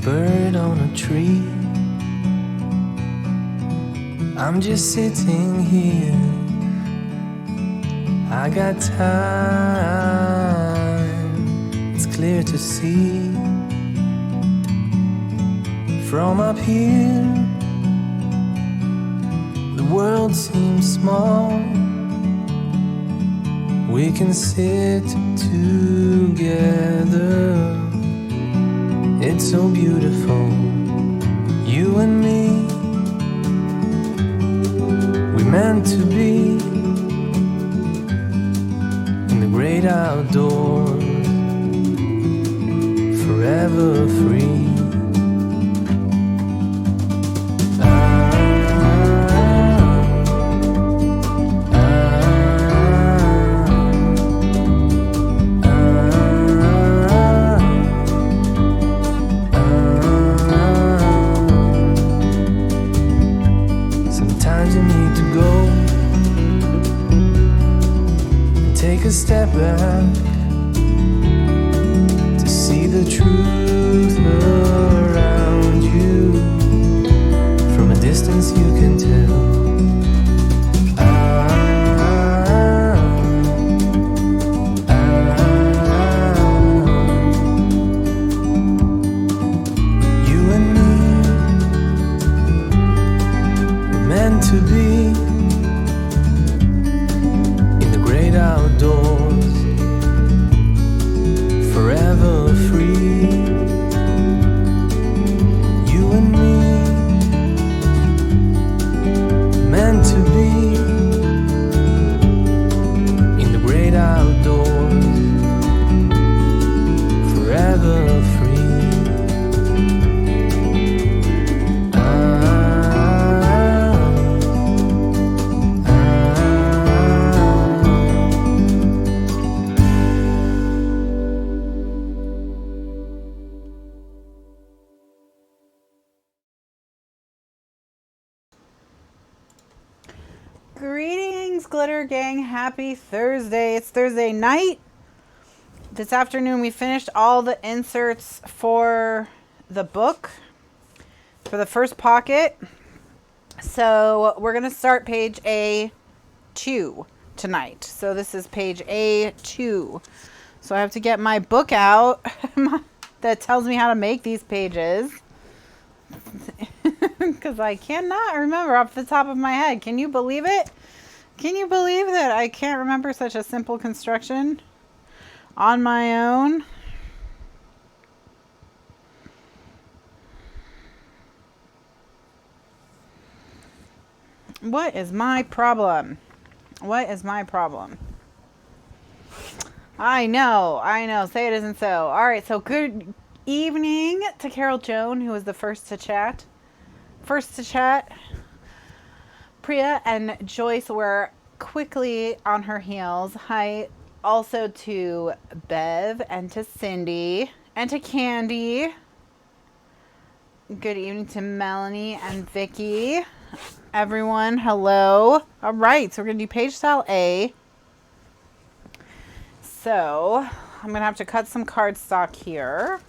bird on a tree. I'm just sitting here. I got time, it's clear to see. From up here, the world seems small. We can sit together. It's so beautiful, you and me. We meant to be in the great outdoors, forever free. A step back to see the truth around you. From a distance you can tell. to be in the great outdoors, forever free. You and me, meant to be in the great outdoors, forever free. Greetings, Glitter Gang. Happy Thursday. It's Thursday night. This afternoon we finished all the inserts for the book, for the first pocket. So we're going to start page A2 tonight. So this is page A2. So I have to get my book out that tells me how to make these pages. Because I cannot remember off the top of my head. Can you believe it? Can you believe that I can't remember such a simple construction on my own? What is my problem? What is my problem? I know. Say it isn't so. All right, so good evening to Carol Joan, who was the first to chat. Priya and Joyce were quickly on her heels. Hi also to Bev and to Cindy and to Candy. Good evening to Melanie and Vicky. Everyone, hello. All right, so we're going to do page style A. So I'm going to have to cut some cardstock here.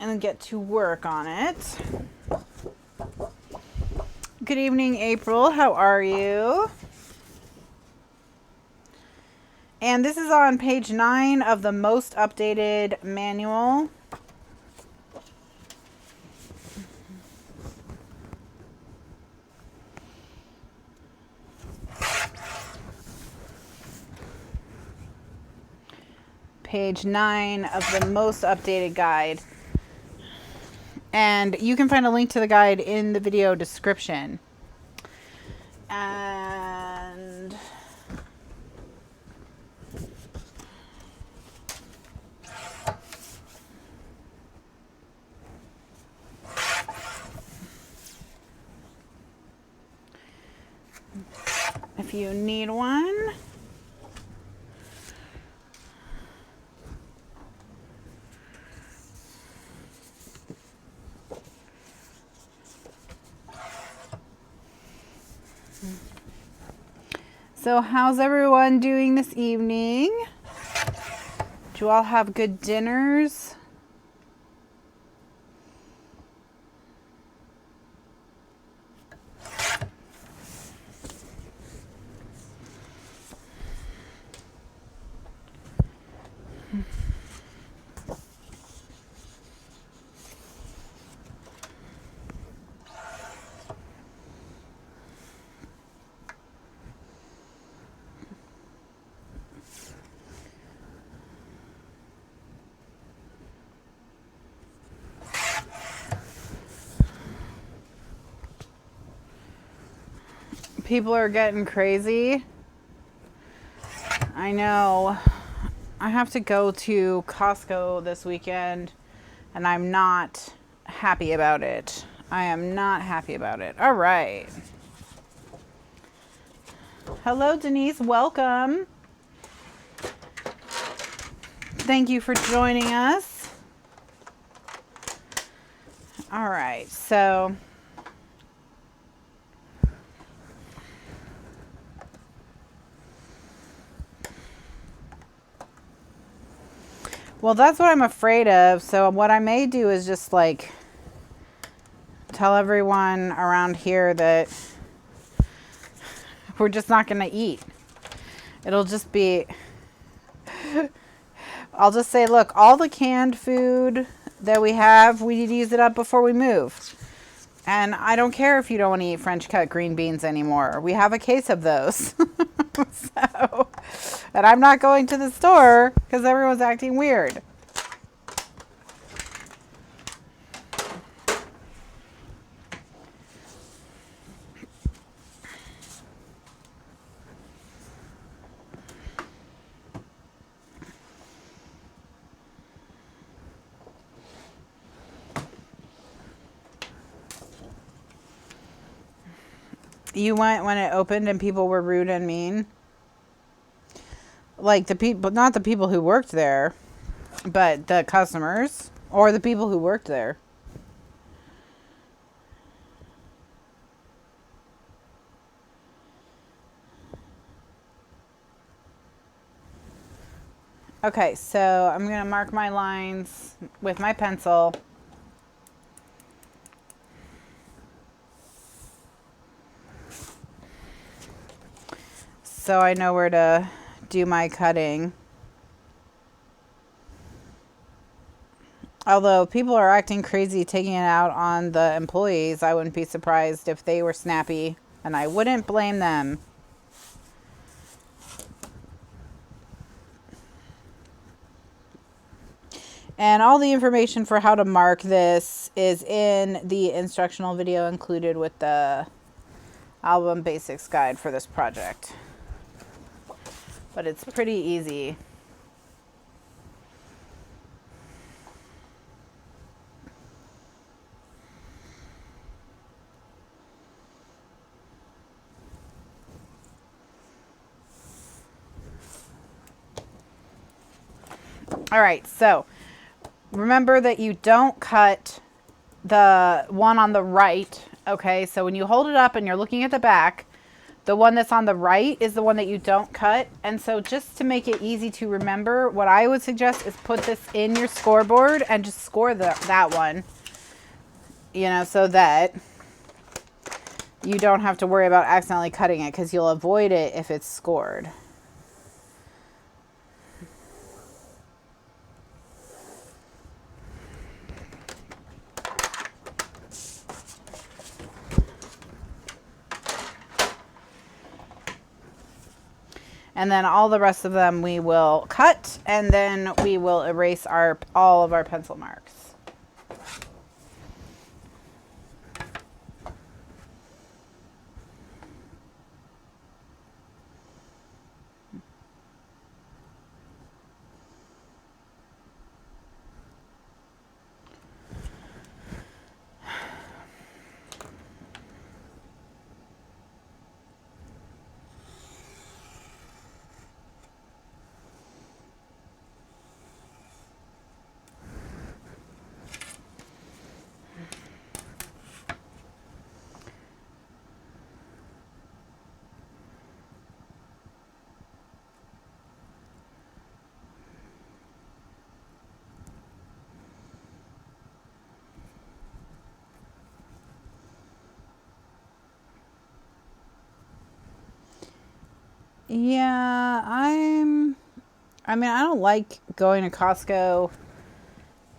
And get to work on it. Good evening, April. How are you? And this is on page 9 of the most updated manual. Page 9 of the most updated guide. And you can find a link to the guide in the video description. And if you need one, so how's everyone doing this evening? Do you all have good dinners? People are getting crazy. I know. I have to go to Costco this weekend, and I'm not happy about it. I am not happy about it. All right. Hello, Denise. Welcome. Thank you for joining us. All right. So well, that's what I'm afraid of. So what I may do is just like tell everyone around here that we're just not going to eat. It'll just be, I'll just say, look, all the canned food that we have, we need to use it up before we move. And I don't care if you don't want to eat French cut green beans anymore. We have a case of those. So, and I'm not going to the store because everyone's acting weird. You went when it opened and people were rude and mean? Like the people, not the people who worked there, but the customers or the people who worked there. Okay, so I'm going to mark my lines with my pencil. So I know where to do my cutting. Although people are acting crazy taking it out on the employees, I wouldn't be surprised if they were snappy, and I wouldn't blame them. And all the information for how to mark this is in the instructional video included with the album basics guide for this project. But it's pretty easy. All right, so remember that you don't cut the one on the right, okay? So when you hold it up and you're looking at the back, the one that's on the right is the one that you don't cut. And so just to make it easy to remember, what I would suggest is put this in your scoreboard and just score that one, you know, so that you don't have to worry about accidentally cutting it because you'll avoid it if it's scored. And then all the rest of them we will cut, and then we will erase all of our pencil marks. Yeah, I mean, I don't like going to Costco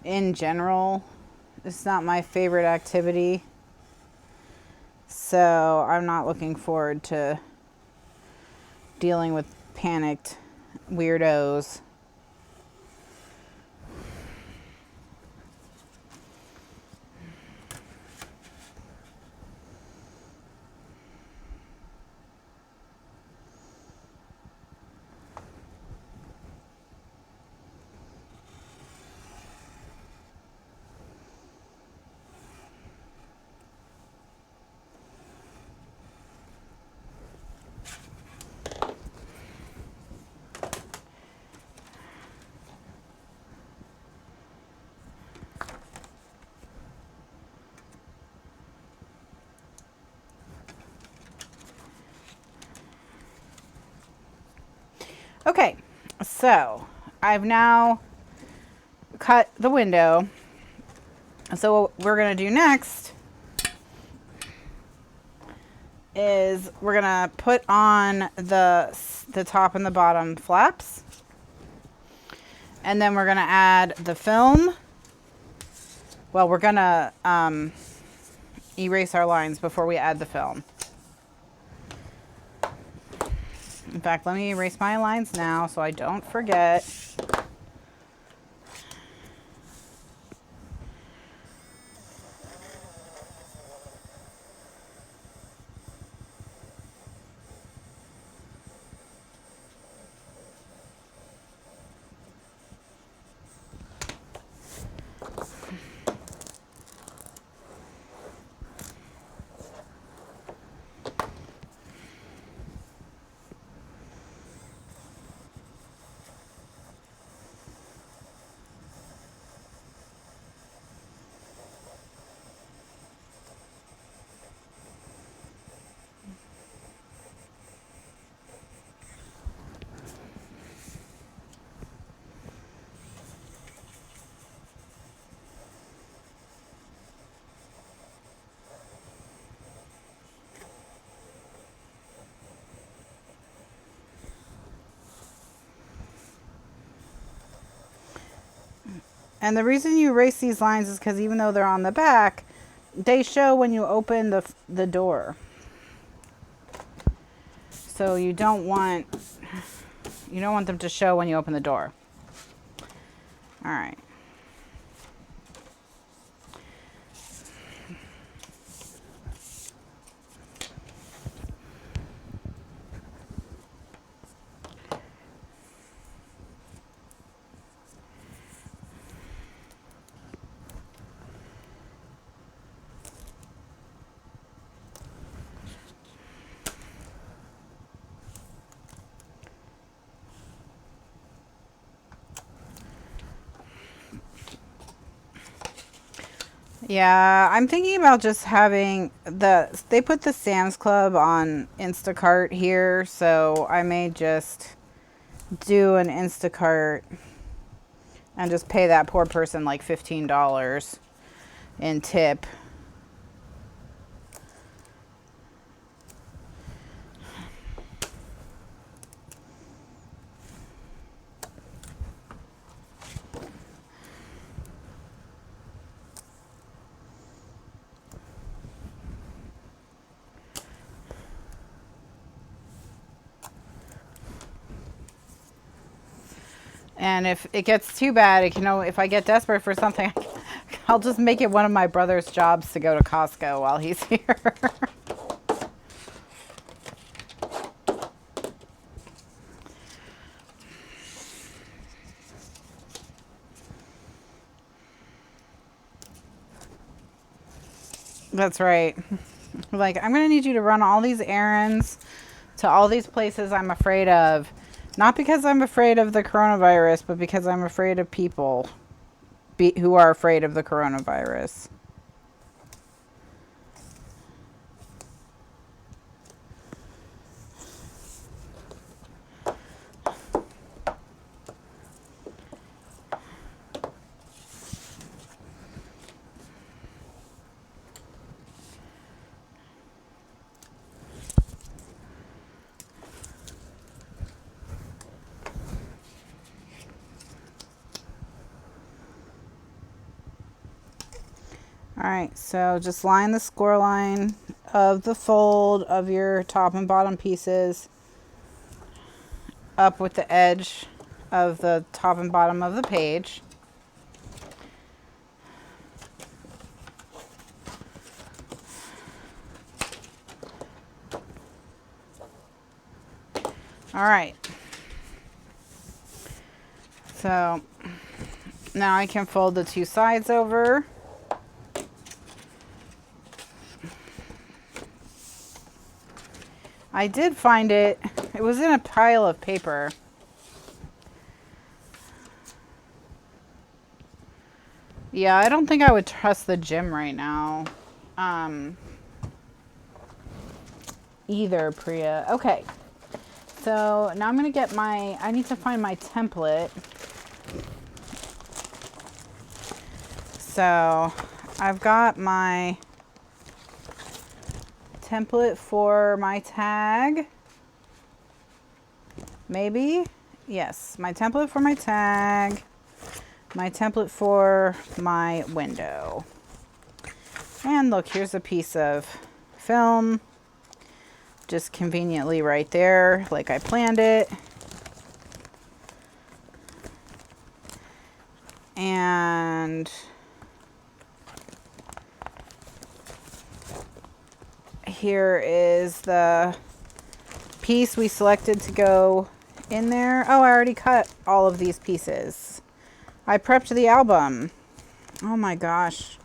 in general. It's not my favorite activity. So I'm not looking forward to dealing with panicked weirdos. Okay, so I've now cut the window. So what we're going to do next is we're going to put on the top and the bottom flaps. And then we're going to add the film. Well, we're gonna erase our lines before we add the film. In fact, let me erase my lines now so I don't forget. And the reason you erase these lines is because even though they're on the back, they show when you open the door. So you don't want them to show when you open the door. All right. Yeah, I'm thinking about just having they put the Sam's Club on Instacart here, so I may just do an Instacart and just pay that poor person like $15 in tip. And if it gets too bad, if I get desperate for something, I'll just make it one of my brother's jobs to go to Costco while he's here. That's right. Like, I'm going to need you to run all these errands to all these places I'm afraid of. Not because I'm afraid of the coronavirus, but because I'm afraid of people who are afraid of the coronavirus. Alright, so just line the score line of the fold of your top and bottom pieces up with the edge of the top and bottom of the page. Alright, so now I can fold the two sides over. I did find it. It was in a pile of paper. Yeah, I don't think I would trust the gym right now. Either, Priya. Okay. So now I'm going to get I need to find my template. So I've got my template for my tag. Maybe? Yes, my template for my tag. my template for my window. And look, here's a piece of film, just conveniently right there, like I planned it. And here is the piece we selected to go in there. Oh, I already cut all of these pieces. I prepped the album. Oh my gosh.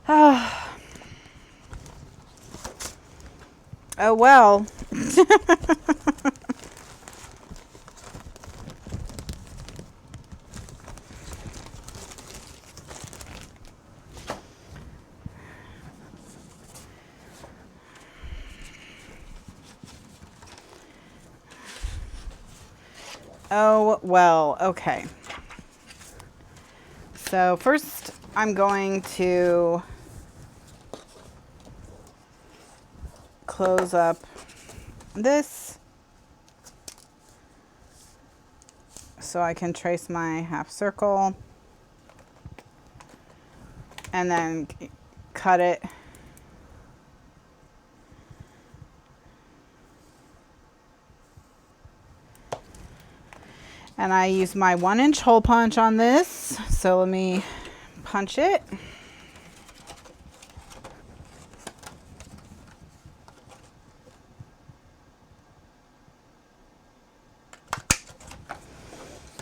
Oh, oh well. Oh, well, okay. So first I'm going to close up this so I can trace my half circle and then cut it. And I use my 1-inch hole punch on this. So let me punch it.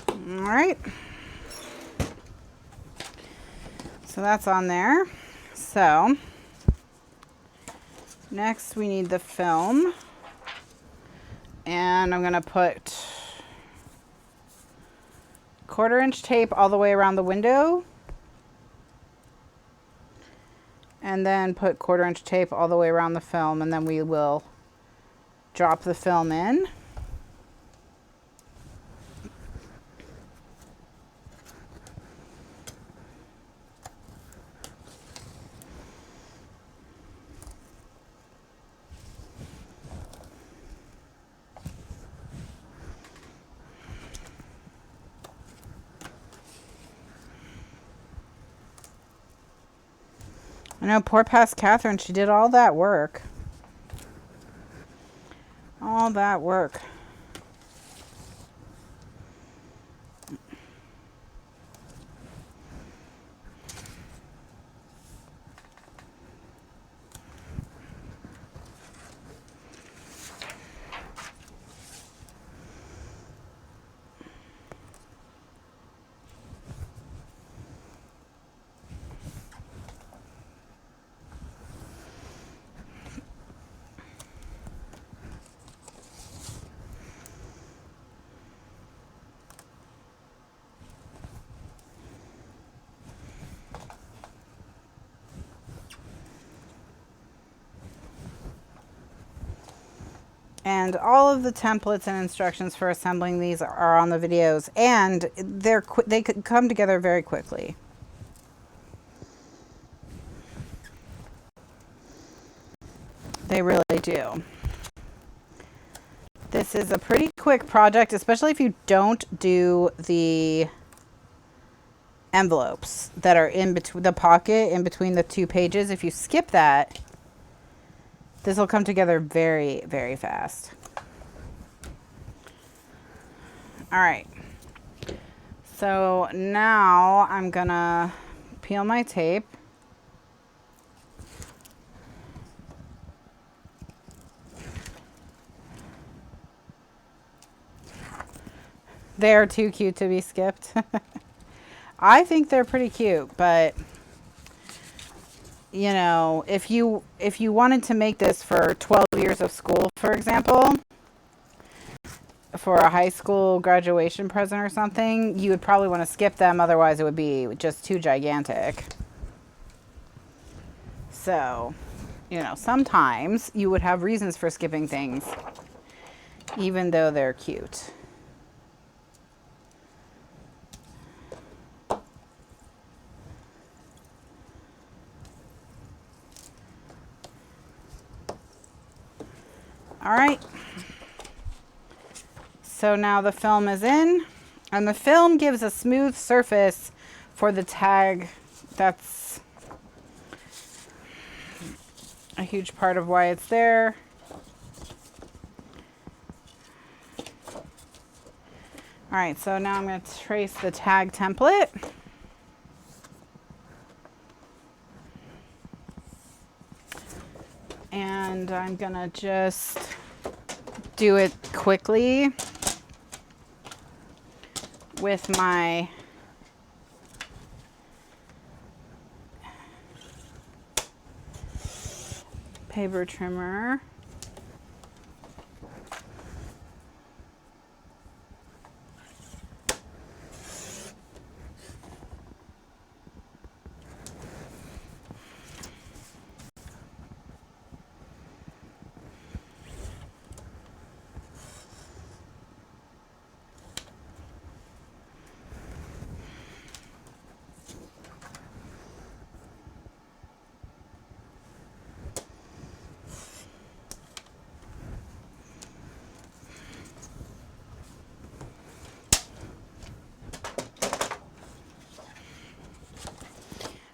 All right. So that's on there. So next we need the film. And I'm gonna put 1/4-inch tape all the way around the window. And then put 1/4-inch tape all the way around the film, and then we will drop the film in. I know, poor past Kathryn, she did all that work. All that work. And all of the templates and instructions for assembling these are on the videos, and they could come together very quickly. They really do. This is a pretty quick project, especially if you don't do the envelopes that are in between the pocket, in between the 2 pages. If you skip that, this will come together very, very fast. All right. So now I'm gonna peel my tape. They're too cute to be skipped. I think they're pretty cute, but you know, if you wanted to make this for 12 years of school, for example, for a high school graduation present or something, you would probably want to skip them. Otherwise, it would be just too gigantic. So, you know, sometimes you would have reasons for skipping things, even though they're cute. All right, so now the film is in, And the film gives a smooth surface for the tag. That's a huge part of why it's there. All right, so now I'm going to trace the tag template. And I'm going to just do it quickly with my paper trimmer.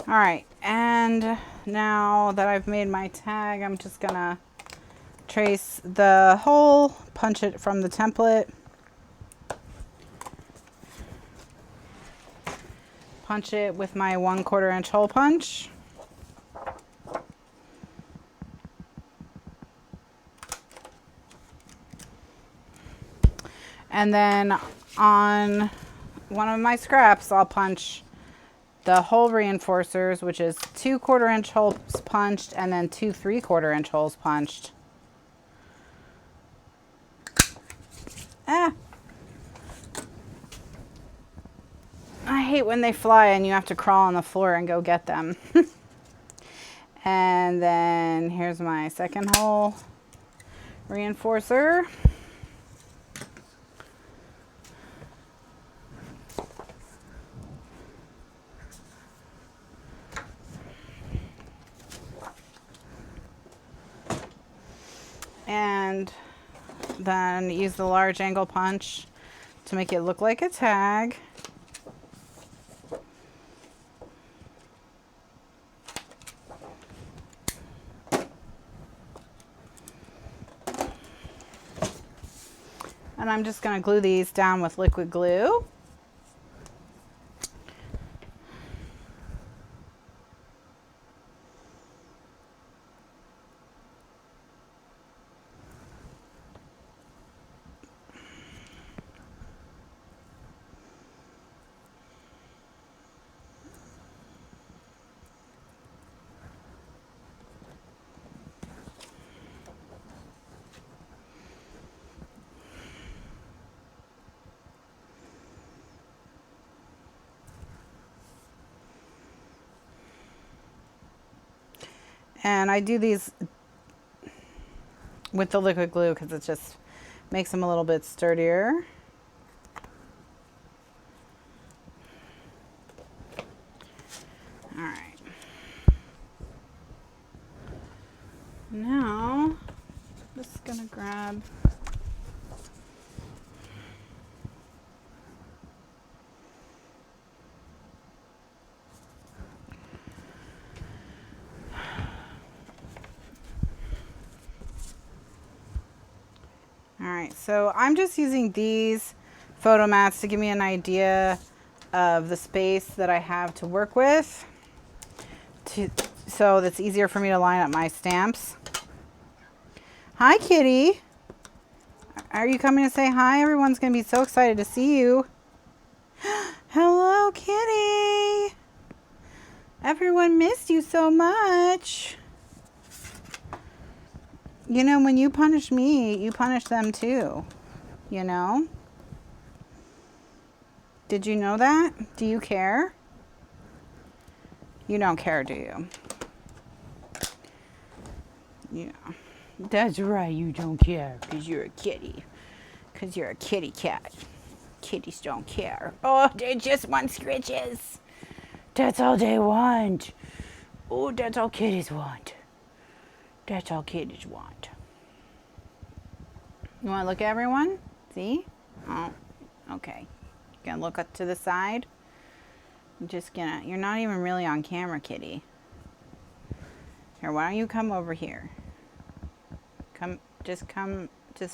All right, and now that I've made my tag, I'm just gonna trace the hole, punch it from the template, punch it with my 1/4 inch hole punch. And then on one of my scraps, I'll punch the hole reinforcers, which is 2/4 inch holes punched and then 2 3/4 inch holes punched. I hate when they fly and you have to crawl on the floor and go get them. And then here's my second hole reinforcer. And then use the large angle punch to make it look like a tag. And I'm just going to glue these down with liquid glue. And I do these with the liquid glue because it just makes them a little bit sturdier. All right. Now, I'm just gonna grab Alright, so I'm just using these photo mats to give me an idea of the space that I have to work with, so that's easier for me to line up my stamps. Hi, kitty. Are you coming to say hi? Everyone's going to be so excited to see you. Hello, kitty. Everyone missed you so much. You know, when you punish me, you punish them too, you know? Did you know that? Do you care? You don't care, do you? Yeah. That's right, you don't care, because you're a kitty. Because you're a kitty cat. Kitties don't care. Oh, they just want scritches. That's all they want. Oh, that's all kitties want. That's all kitties want. You want to look at everyone? See? Oh, okay. gonna look up to the side. I'm just gonna, you're not even really on camera, kitty. Here, why don't you come over here? Come, just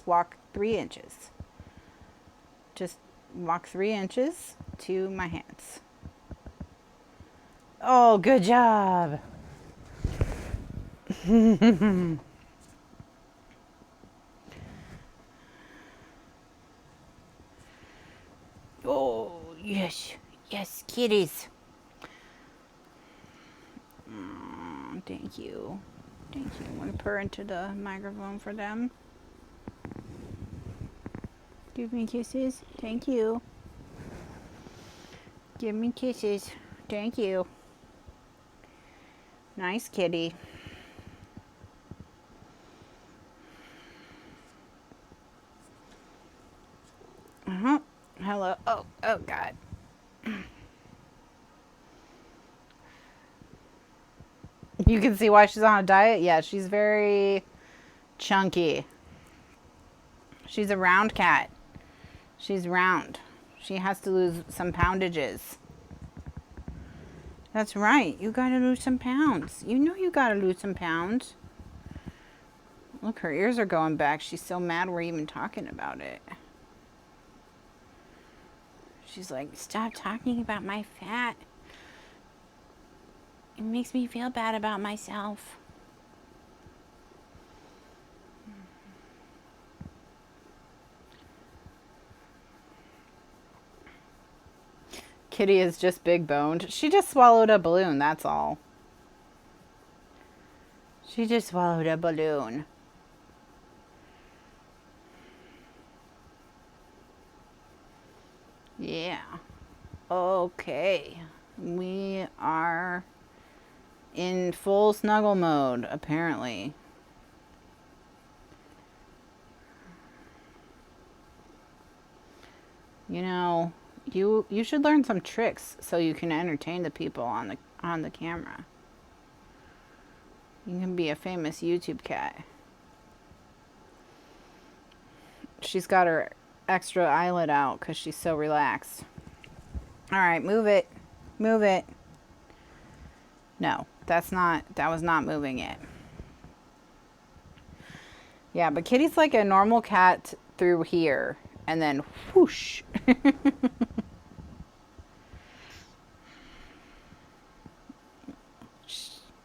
walk 3 inches. Just walk 3 inches to my hands. Oh, good job. Oh, yes. Yes, kitties. Thank you. Thank you. I'm going to purr into the microphone for them. Give me kisses. Thank you. Give me kisses. Thank you. Nice kitty. Hello. Oh God. You can see why she's on a diet. Yeah, she's very chunky. She's a round cat. She's round. She has to lose some poundages. That's right. You gotta lose some pounds. You know you gotta lose some pounds. Look, her ears are going back. She's so mad we're even talking about it. She's like, stop talking about my fat. It makes me feel bad about myself. Kitty is just big boned. She just swallowed a balloon, that's all. She just swallowed a balloon. Yeah. Okay. We are in full snuggle mode, apparently. You know, you should learn some tricks so you can entertain the people on the camera. You can be a famous YouTube cat. She's got her extra eyelid out because she's so relaxed. All right, move it. Move it. No, that was not moving it. Yeah, but Kitty's like a normal cat through here, and then whoosh.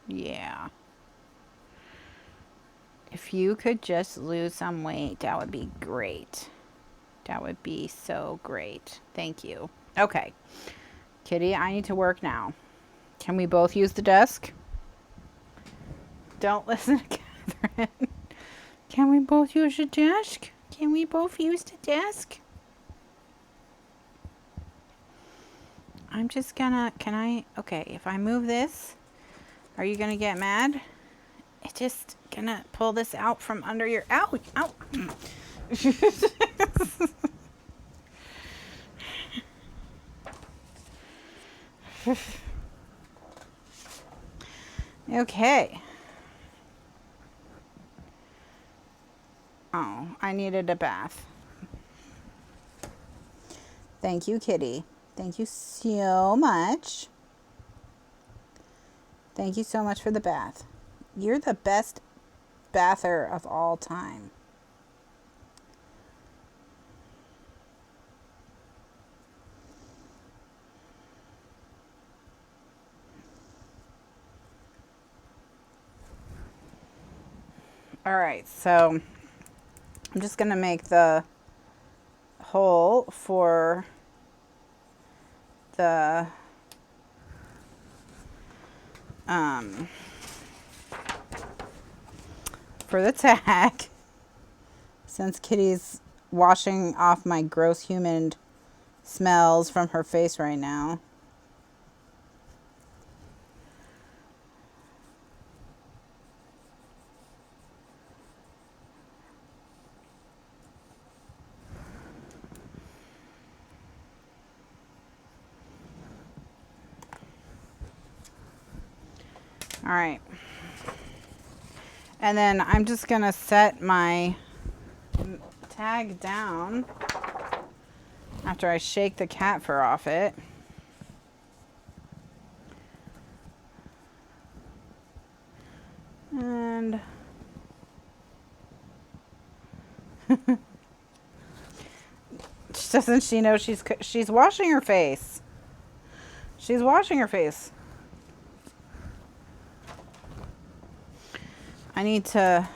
Yeah. If you could just lose some weight, that would be great. That would be so great. Thank you. Okay. Kitty, I need to work now. Can we both use the desk? Don't listen to Kathryn. Can we both use the desk? Can we both use the desk? I'm just gonna, okay, if I move this, are you gonna get mad? It's just gonna pull this out from under your, ow, ow. Okay. Oh, I needed a bath. Thank you, Kitty. Thank you so much. Thank you so much for the bath. You're the best bather of all time. All right, so I'm just going to make the hole for the tag, since Kitty's washing off my gross human smells from her face right now. All right. And then I'm just going to set my tag down. after I shake the cat fur off it. And doesn't she know she's washing her face? She's washing her face. I need to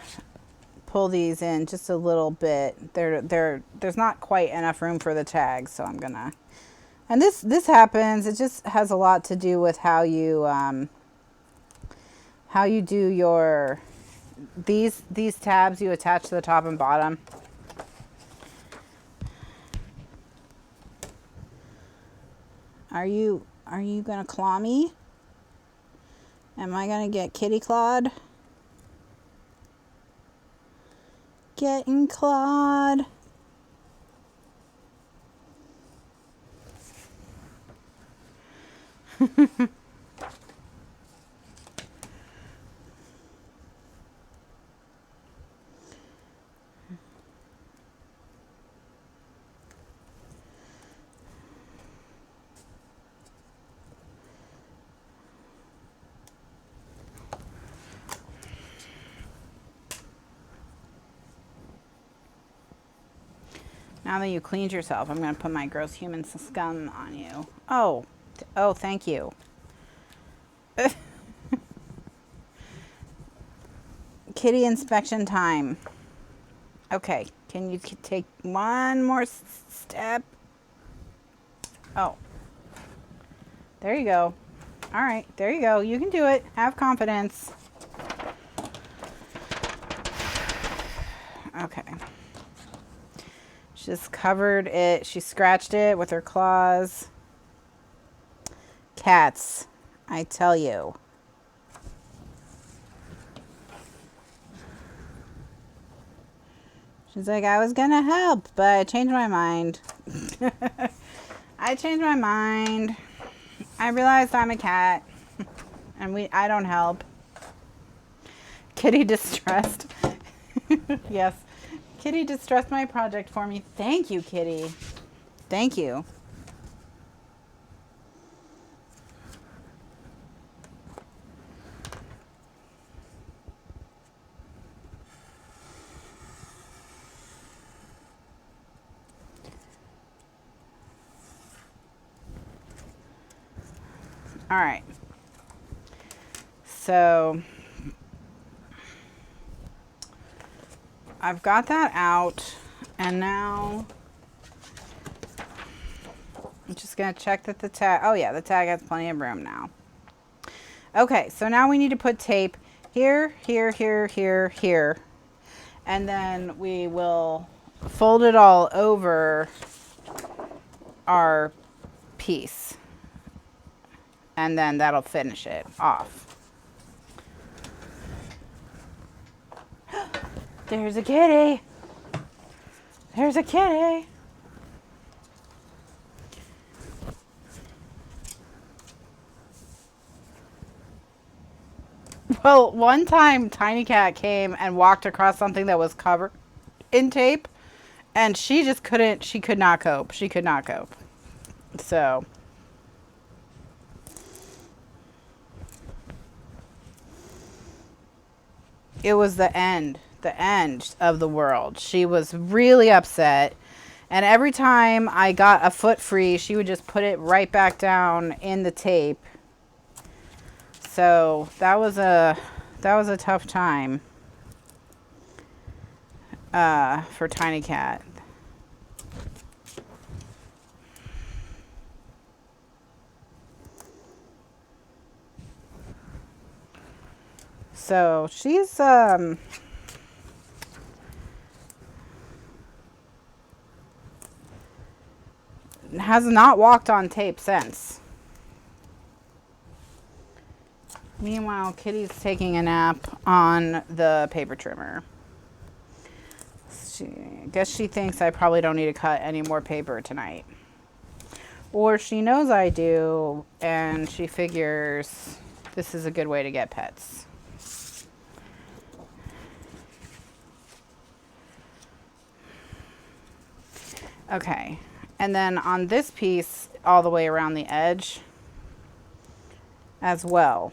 pull these in just a little bit. There's not quite enough room for the tags, so I'm gonna. And this happens. It just has a lot to do with how you do your these tabs you attach to the top and bottom. Are you gonna claw me? Am I gonna get kitty clawed? Getting clawed. Now that you cleaned yourself, I'm going to put my gross human scum on you. Oh, thank you. Kitty inspection time. Okay, can you take one more step? Oh, there you go. All right, there you go. You can do it. Have confidence. Okay. She just covered it. She scratched it with her claws. Cats, I tell you. She's like, I was gonna help, but I changed my mind. I changed my mind. I realized I'm a cat, and I don't help. Kitty distressed. Yes. Kitty distressed my project for me. Thank you, Kitty. Thank you. All right. So I've got that out, and now I'm just going to check that the tag, oh yeah, the tag has plenty of room now. Okay, so now we need to put tape here, here, here, here, here, and then we will fold it all over our piece, and then that'll finish it off. There's a kitty. There's a kitty. Well, one time Tiny Cat came and walked across something that was covered in tape, and she just couldn't, she could not cope. She could not cope. So it was the end of the world. She was really upset, and every time I got a foot free, she would just put it right back down in the tape. So that was a tough time for Tiny Cat. So she's has not walked on tape since. Meanwhile, Kitty's taking a nap on the paper trimmer. I guess she thinks I probably don't need to cut any more paper tonight. Or she knows I do, and she figures this is a good way to get pets. Okay. And then on this piece, all the way around the edge as well.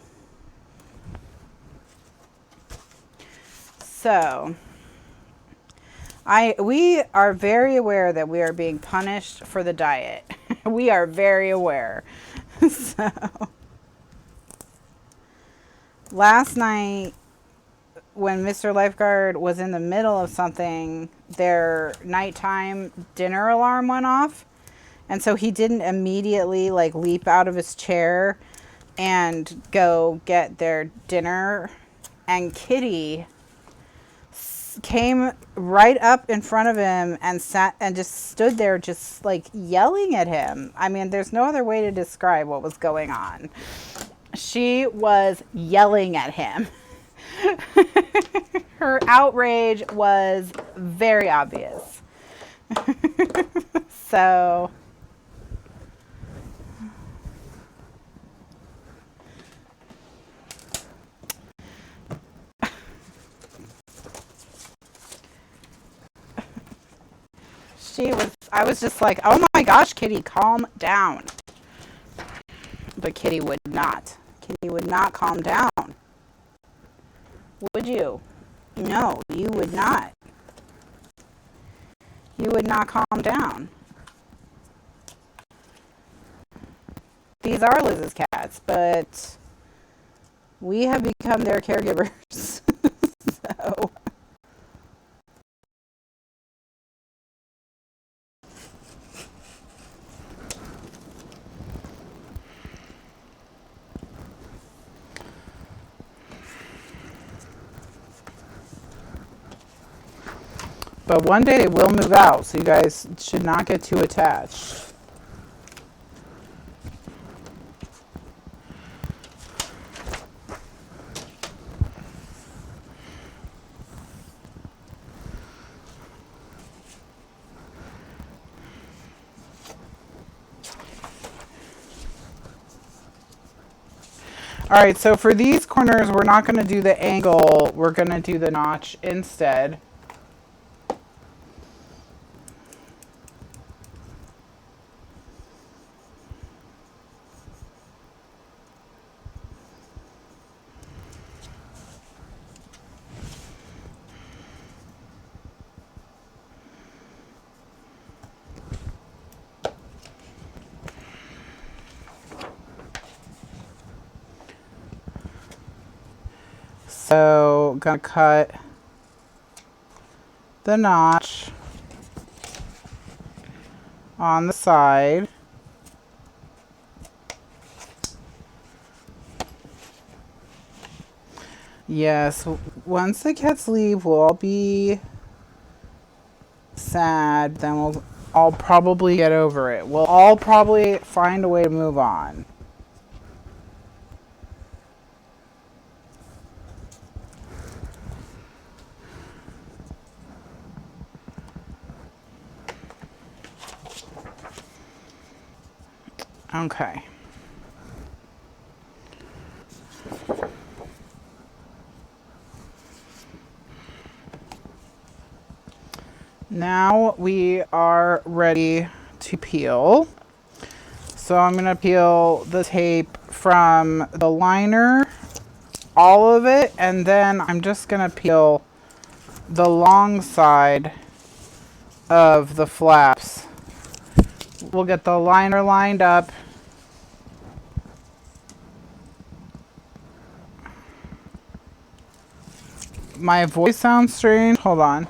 So we are very aware that we are being punished for the diet. We are very aware. So last night when Mr. Lifeguard was in the middle of something, their nighttime dinner alarm went off. And so he didn't immediately like leap out of his chair and go get their dinner. And Kitty came right up in front of him and sat and just stood there just like yelling at him. I mean, there's no other way to describe what was going on. She was yelling at him. Her outrage was very obvious. So I was just like, oh my gosh, Kitty, calm down. But Kitty would not. Kitty would not calm down. Would you? No, you would not. You would not calm down. These are Liz's cats, but we have become their caregivers. So but one day they will move out, so you guys should not get too attached. All right, so for these corners, we're not going to do the angle. We're going to do the notch instead. So, gonna cut the notch on the side. Yes, once the cats leave, we'll all be sad. Then I'll probably get over it. We'll all probably find a way to move on. Okay. Now we are ready to peel. So I'm going to peel the tape from the liner, all of it, and then I'm just going to peel the long side of the flaps. We'll get the liner lined up. My voice sounds strange. Hold on.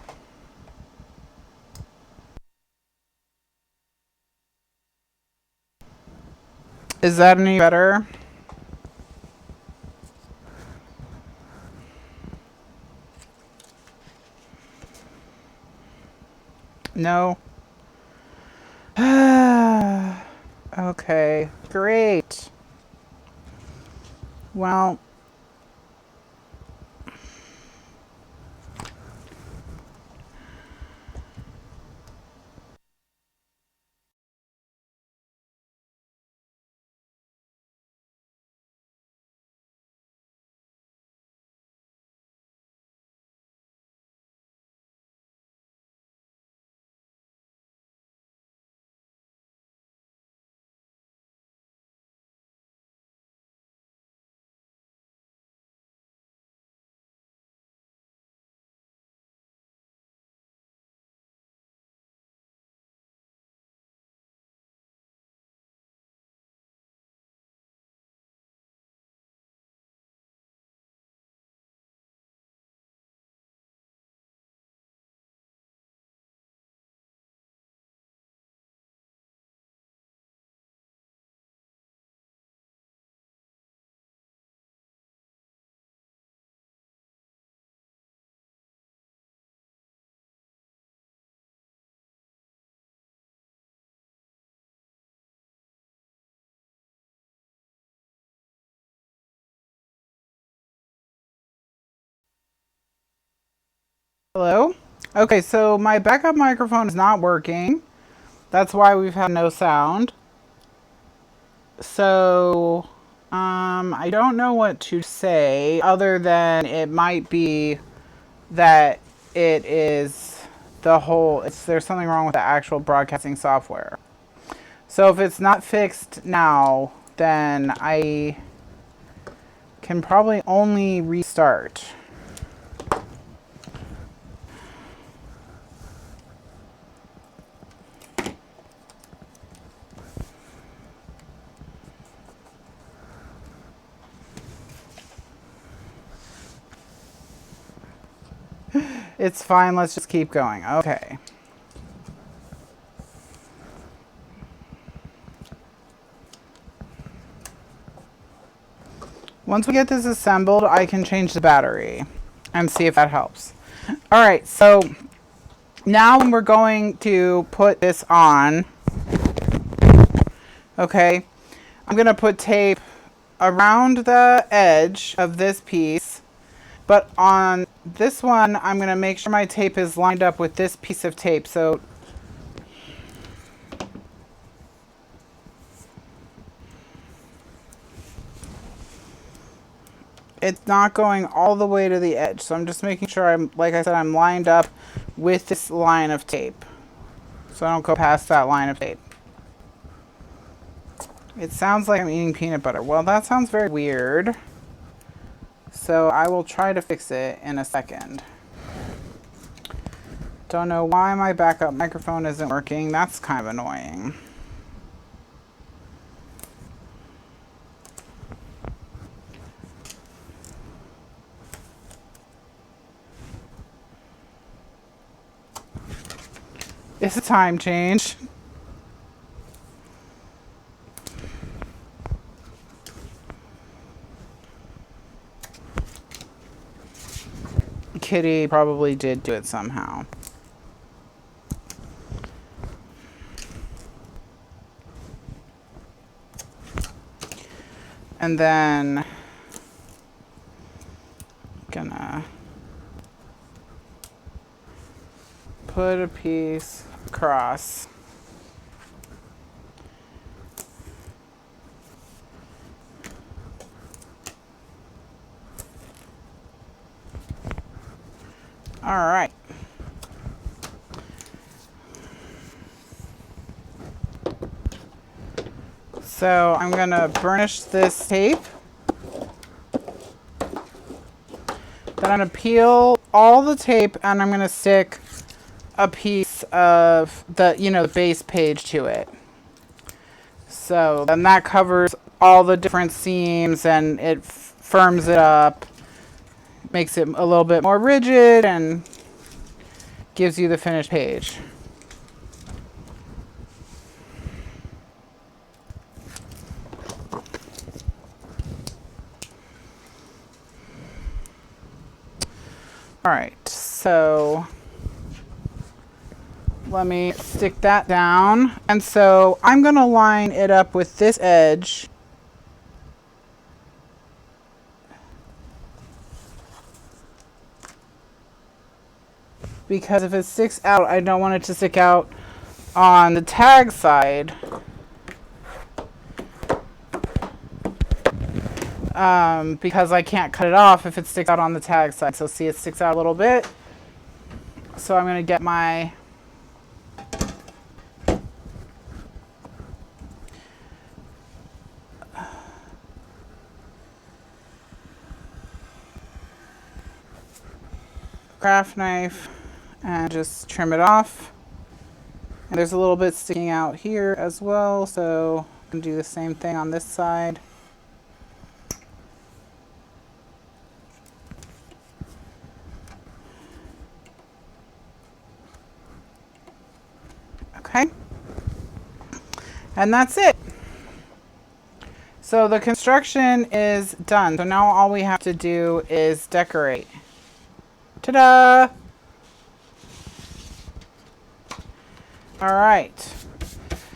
Is that any better? No? Okay, great. Well, Hello? Okay, so my backup microphone is not working. That's why we've had no sound. So, I don't know what to say other than it might be that it is there's something wrong with the actual broadcasting software. So if it's not fixed now, then I can probably only restart. It's fine, let's just keep going. Okay. Once we get this assembled, I can change the battery and see if that helps. All right, so now we're going to put this on. Okay, I'm gonna put tape around the edge of this piece, but on this one, I'm gonna make sure my tape is lined up with this piece of tape. So it's not going all the way to the edge. So I'm just making sure like I said, I'm lined up with this line of tape. So I don't go past that line of tape. It sounds like I'm eating peanut butter. Well, that sounds very weird. So I will try to fix it in a second. Don't know why my backup microphone isn't working. That's kind of annoying. It's a time change. Kitty probably did do it somehow. And then gonna put a piece across. All right. So I'm gonna burnish this tape. Then I'm gonna peel all the tape and I'm gonna stick a piece of the, the base page to it. So then that covers all the different seams and it firms it up, makes it a little bit more rigid and gives you the finished page. All right, so let me stick that down. And so I'm gonna line it up with this edge. Because if it sticks out, I don't want it to stick out on the tag side. Because I can't cut it off if it sticks out on the tag side. So see, it sticks out a little bit. So I'm gonna get my craft knife and just trim it off. And there's a little bit sticking out here as well, so I can do the same thing on this side. Okay, and that's it. So the construction is done. So now all we have to do is decorate. Ta-da! All right.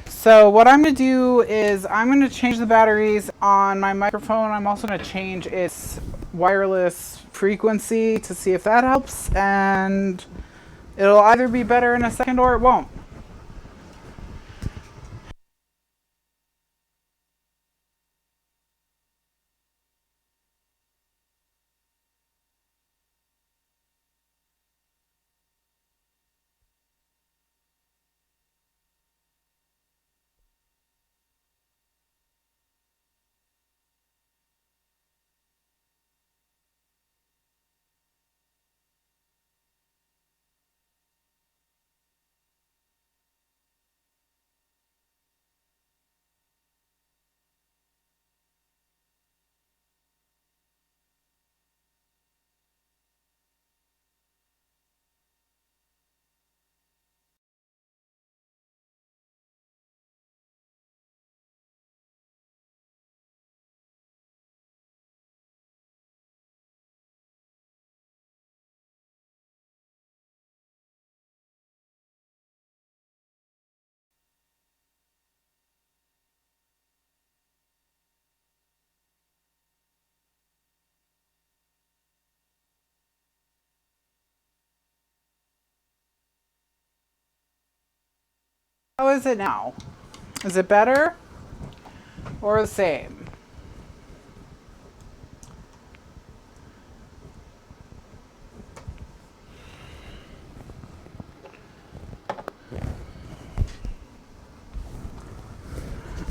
So what I'm going to do is I'm going to change the batteries on my microphone. I'm also going to change its wireless frequency to see if that helps, and it'll either be better in a second or it won't. How is it now? Is it better or the same?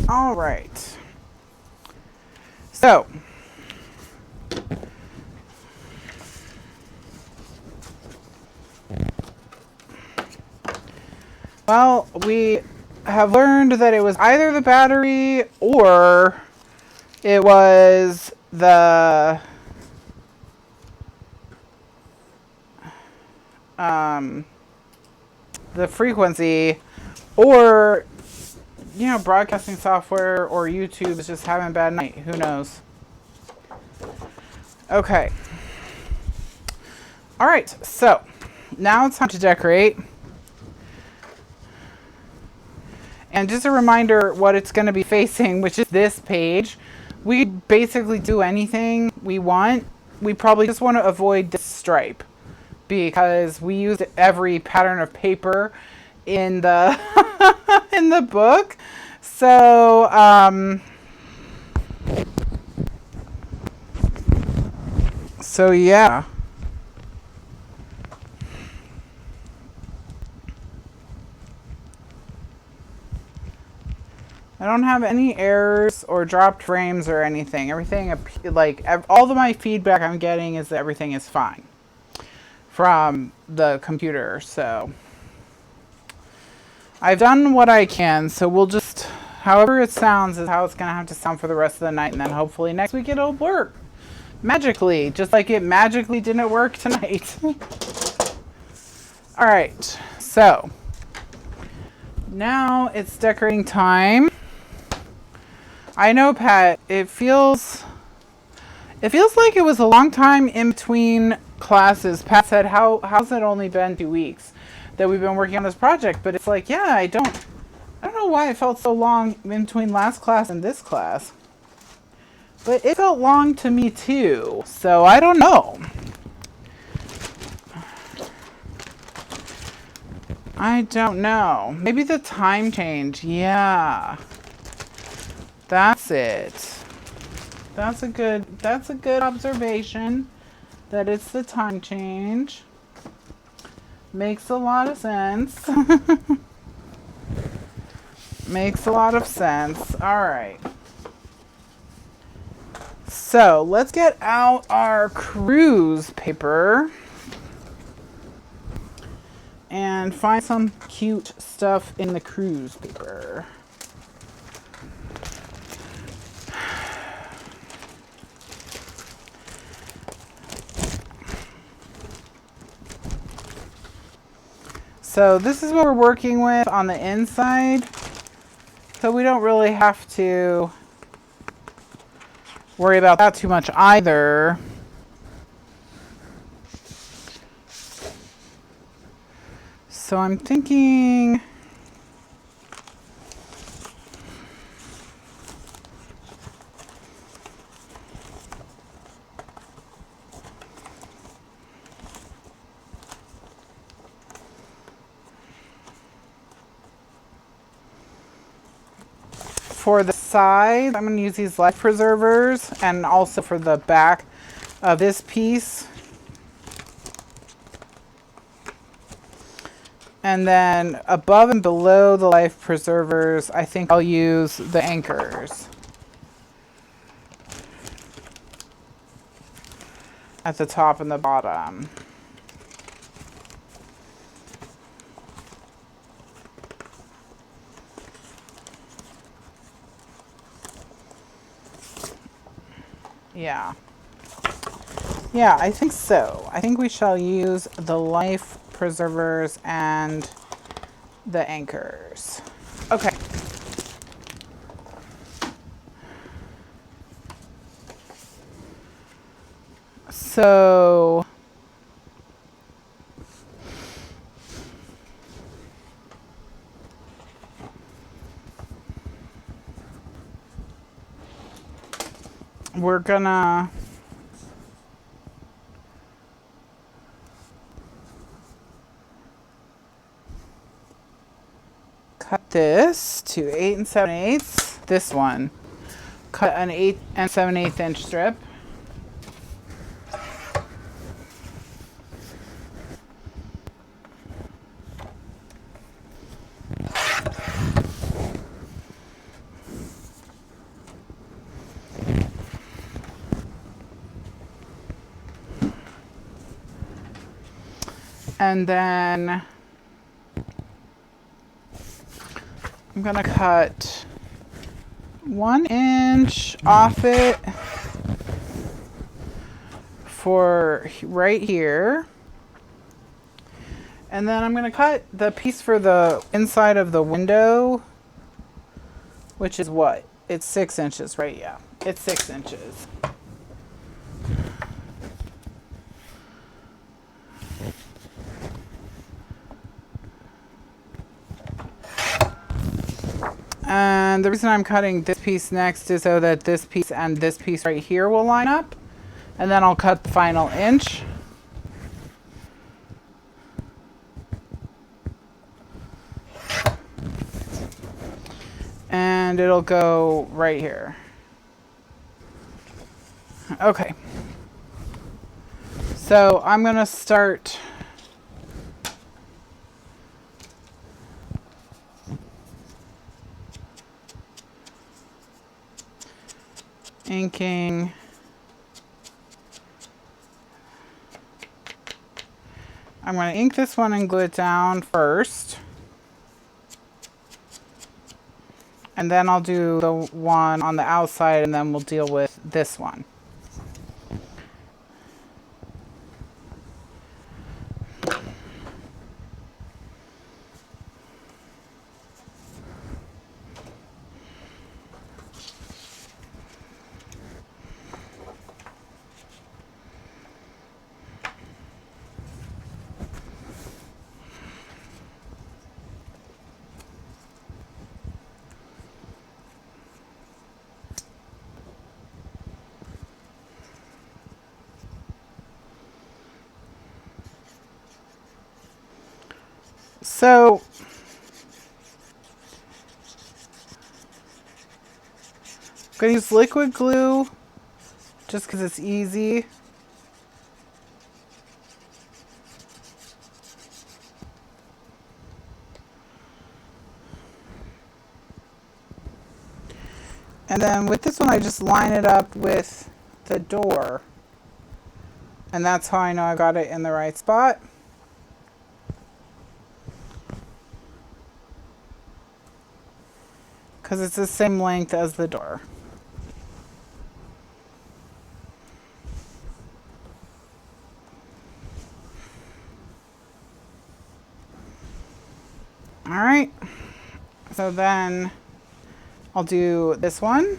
All right. So, well, we have learned that it was either the battery or it was the frequency, or broadcasting software or YouTube is just having a bad night. Who knows? Okay. All right. So now it's time to decorate. And just a reminder what it's going to be facing, which is this page. We basically do anything we want. We probably just want to avoid this stripe because we used every pattern of paper in the in the book. So yeah. I don't have any errors or dropped frames or anything. Everything, like, all of my feedback I'm getting is that everything is fine from the computer. So I've done what I can. So we'll just, however it sounds is how it's going to have to sound for the rest of the night. And then hopefully next week it'll work magically, just like it magically didn't work tonight. All right. So now it's decorating time. I know, Pat, it feels like it was a long time in between classes. Pat said, how's it only been 2 weeks that we've been working on this project? But it's like, yeah, I don't know why it felt so long in between last class and this class. But it felt long to me too. So I don't know. I don't know. Maybe the time change. Yeah. That's it. That's a good observation that it's the time change. Makes a lot of sense. Makes a lot of sense. All right. So let's get out our cruise paper and find some cute stuff in the cruise paper. So this is what we're working with on the inside. So we don't really have to worry about that too much either. So I'm thinking for the sides, I'm going to use these life preservers, and also for the back of this piece. And then above and below the life preservers, I think I'll use the anchors at the top and the bottom. Yeah. Yeah, I think so. I think we shall use the life preservers and the anchors. Okay. So we're gonna cut this to 8 7/8. This one. Cut an 8 7/8 inch strip. And then I'm gonna cut 1 inch off it for right here. And then I'm gonna cut the piece for the inside of the window, which is what? It's 6 inches, right? Yeah, it's 6 inches. And the reason I'm cutting this piece next is so that this piece and this piece right here will line up. And then I'll cut the final inch. And it'll go right here. Okay. So I'm going to start inking I'm going to ink this one and glue it down first. And then I'll do the one on the outside and then we'll deal with this one. So I'm going to use liquid glue just because it's easy. And then with this one, I just line it up with the door. And that's how I know I got it in the right spot. Because it's the same length as the door. All right. So then I'll do this one.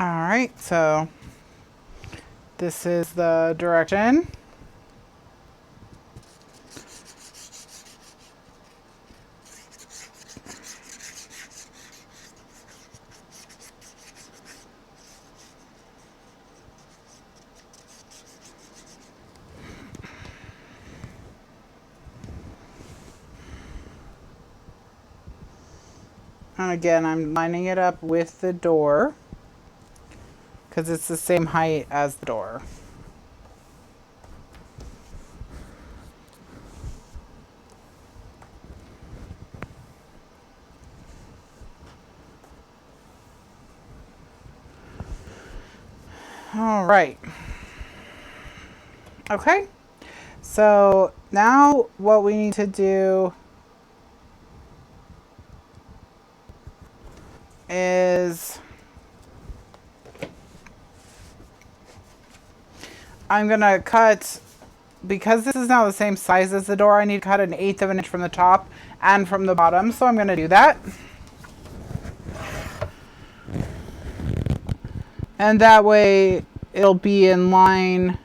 All right, so this is the direction. And again, I'm lining it up with the door because it's the same height as the door. All right. Okay. So now what we need to do is I'm going to cut, because this is now the same size as the door, I need to cut 1/8 of an inch from the top and from the bottom. So I'm going to do that. And that way it'll be in line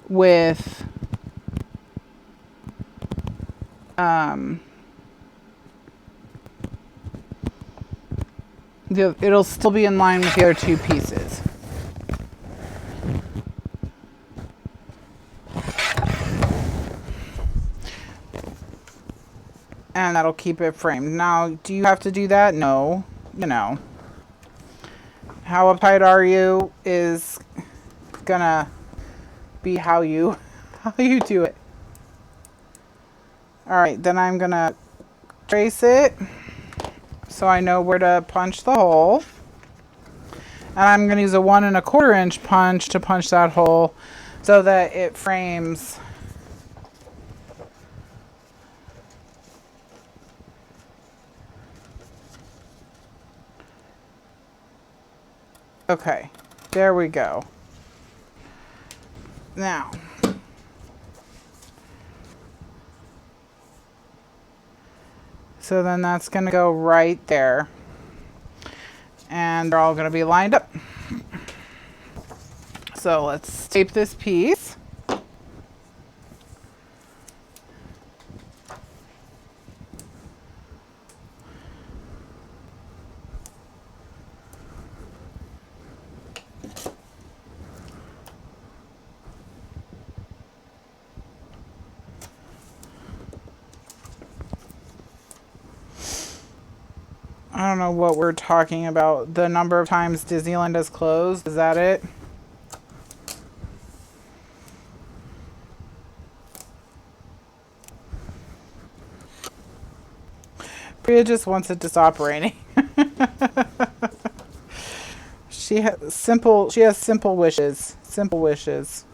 with it'll still be in line with the other two pieces. And that'll keep it framed. Now, do you have to do that? No. You know. How uptight are you is gonna be how you do it. Alright, then I'm gonna trace it so I know where to punch the hole. And I'm gonna use a 1 1/4 inch punch to punch that hole so that it frames okay, there we go. Now, so then that's going to go right there. And they're all going to be lined up. So let's tape this piece. I don't know what we're talking about. The number of times Disneyland has closed. Is that it? Priya just wants it to stop raining. She has simple wishes. Simple wishes.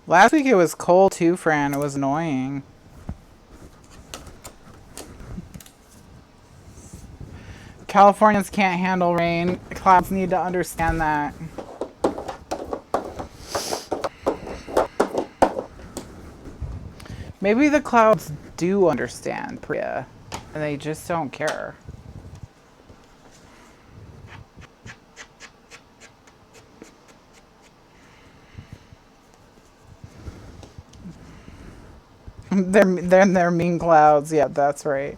Last week it was cold too, Fran. It was annoying. Californians can't handle rain. Clouds need to understand that. Maybe the clouds do understand, Priya, and they just don't care. They're mean clouds. Yeah, that's right.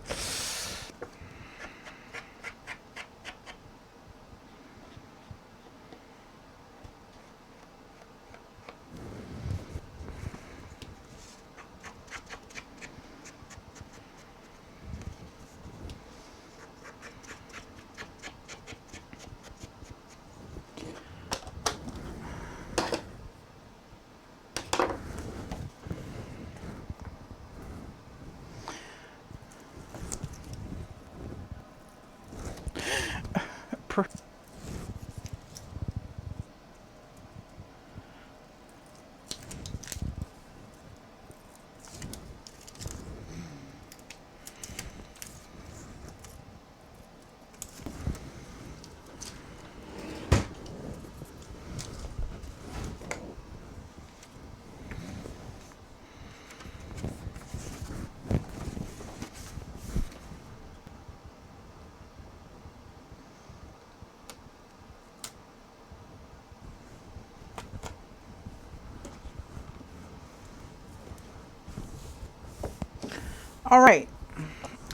All right,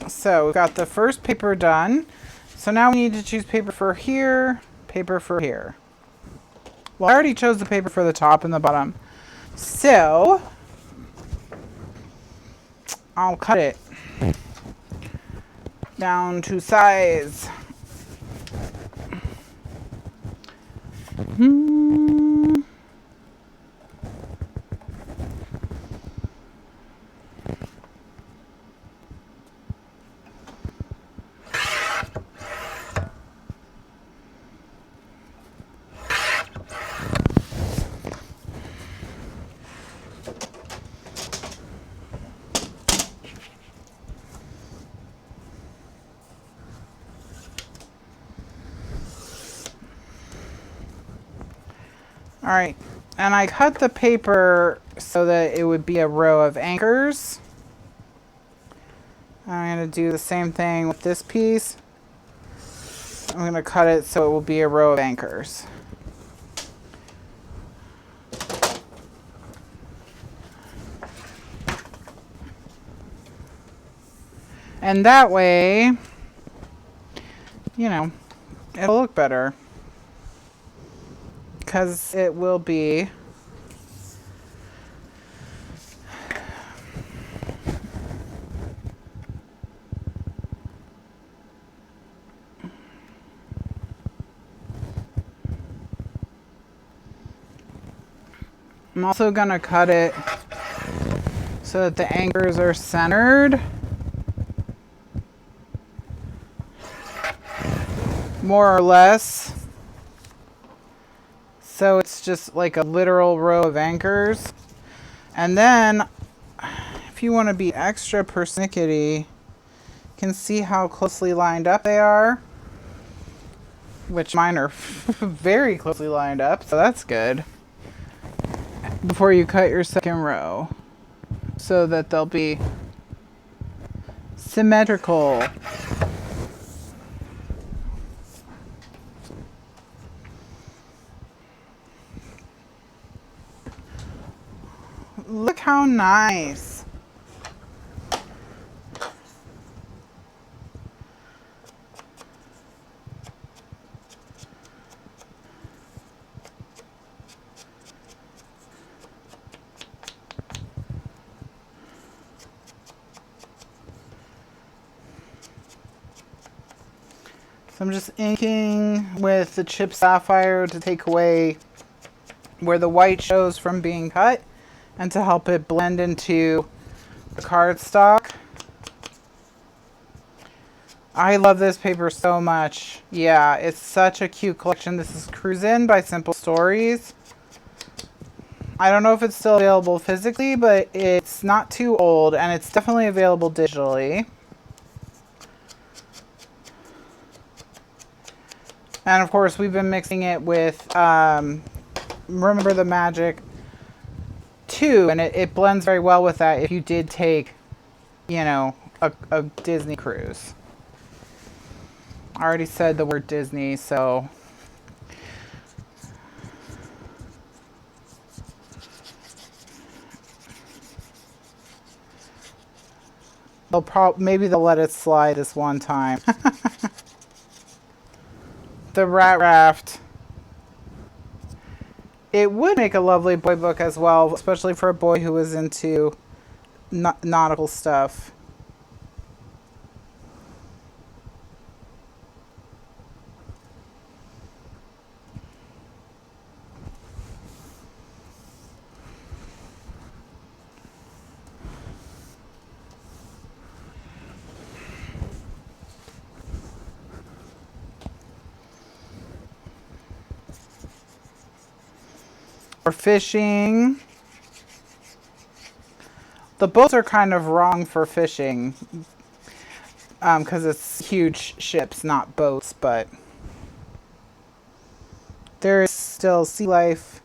so we've got the first paper done. So now we need to choose paper for here, paper for here. Well, I already chose the paper for the top and the bottom. So I'll cut it down to size. All right, and I cut the paper so that it would be a row of anchors. I'm going to do the same thing with this piece. I'm going to cut it so it will be a row of anchors. And that way, you know, it'll look better. Because it will be I'm also going to cut it so that the anchors are centered. More or less. So it's just like a literal row of anchors. And then, if you want to be extra persnickety, you can see how closely lined up they are. Which mine are very closely lined up, so that's good. Before you cut your second row, so that they'll be symmetrical. Look how nice. So I'm just inking with the chip sapphire to take away where the white shows from being cut and to help it blend into the cardstock. I love this paper so much. Yeah, it's such a cute collection. This is Cruisin by Simple Stories. I don't know if it's still available physically, but it's not too old and it's definitely available digitally. And of course, we've been mixing it with Remember the Magic 2, and it blends very well with that if you did take, you know, a Disney cruise. I already said the word Disney, so. Maybe they'll let it slide this one time. The Rat Raft. It would make a lovely boy book as well, especially for a boy who was into nautical stuff. For fishing. The boats are kind of wrong for fishing because it's huge ships, not boats, but there is still sea life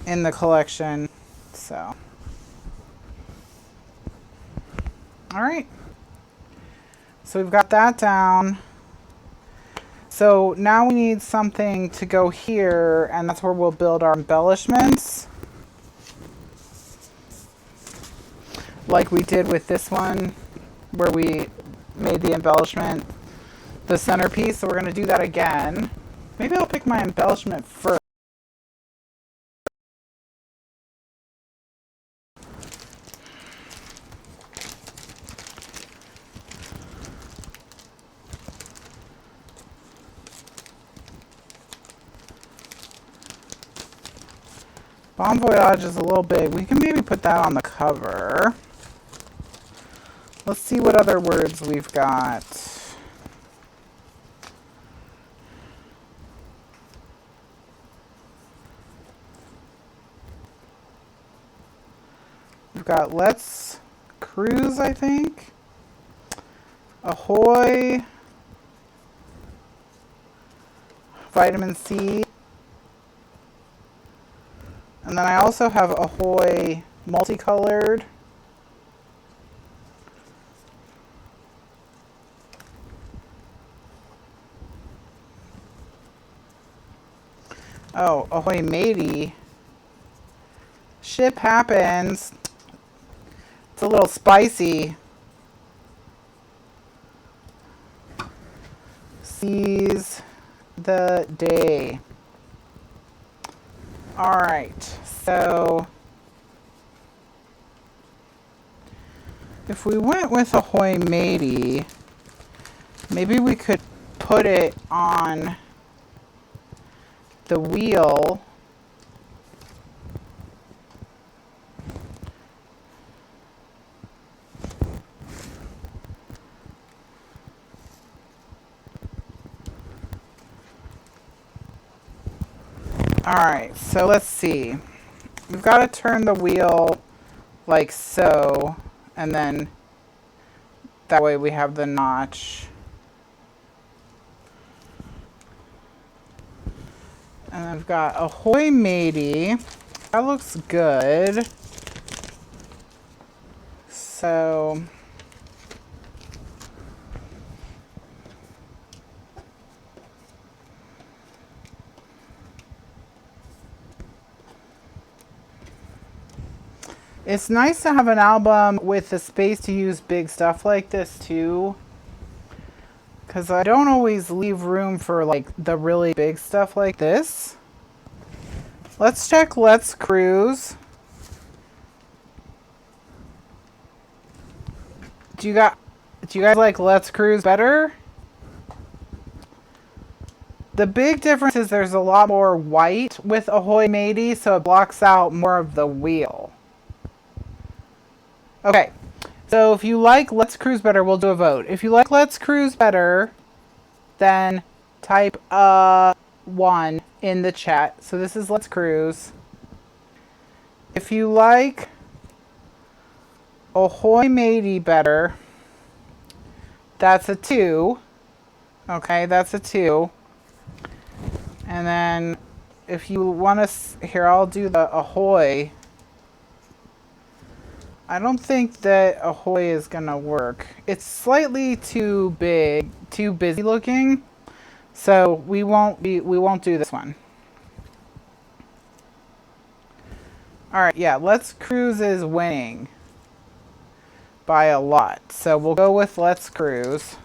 in the collection, so. All right. So we've got that down. So now we need something to go here, and that's where we'll build our embellishments. like we did with this one, where we made the embellishment the centerpiece. So we're going to do that again. Maybe I'll pick my embellishment first. Bon Voyage is a little big. We can maybe put that on the cover. Let's see what other words we've got. We've got Let's Cruise, I think. Ahoy. Vitamin C. And then I also have Ahoy multicolored. Oh, Ahoy matey. Ship happens. It's a little spicy. Seize the day. All right, so if we went with Ahoy matey, maybe we could put it on the wheel. All right, so let's see. We've got to turn the wheel like so, and then that way we have the notch. And I've got Ahoy matey. That looks good. So it's nice to have an album with the space to use big stuff like this too, because I don't always leave room for like the really big stuff like this. Let's check Let's Cruise. Do you guys like Let's Cruise better? The big difference is there's a lot more white with Ahoy matey, so it blocks out more of the wheel. Okay, so if you like Let's Cruise better, we'll do a vote. If you like Let's Cruise better, then type 1 in the chat. So this is Let's Cruise. If you like Ahoy matey better, that's a 2. Okay, that's a 2. And then if you want to, here, I'll do the Ahoy. I don't think that Ahoy is gonna work. It's slightly too big, too busy looking. So we won't do this one. All right, yeah, Let's Cruise is winning by a lot. So we'll go with Let's Cruise.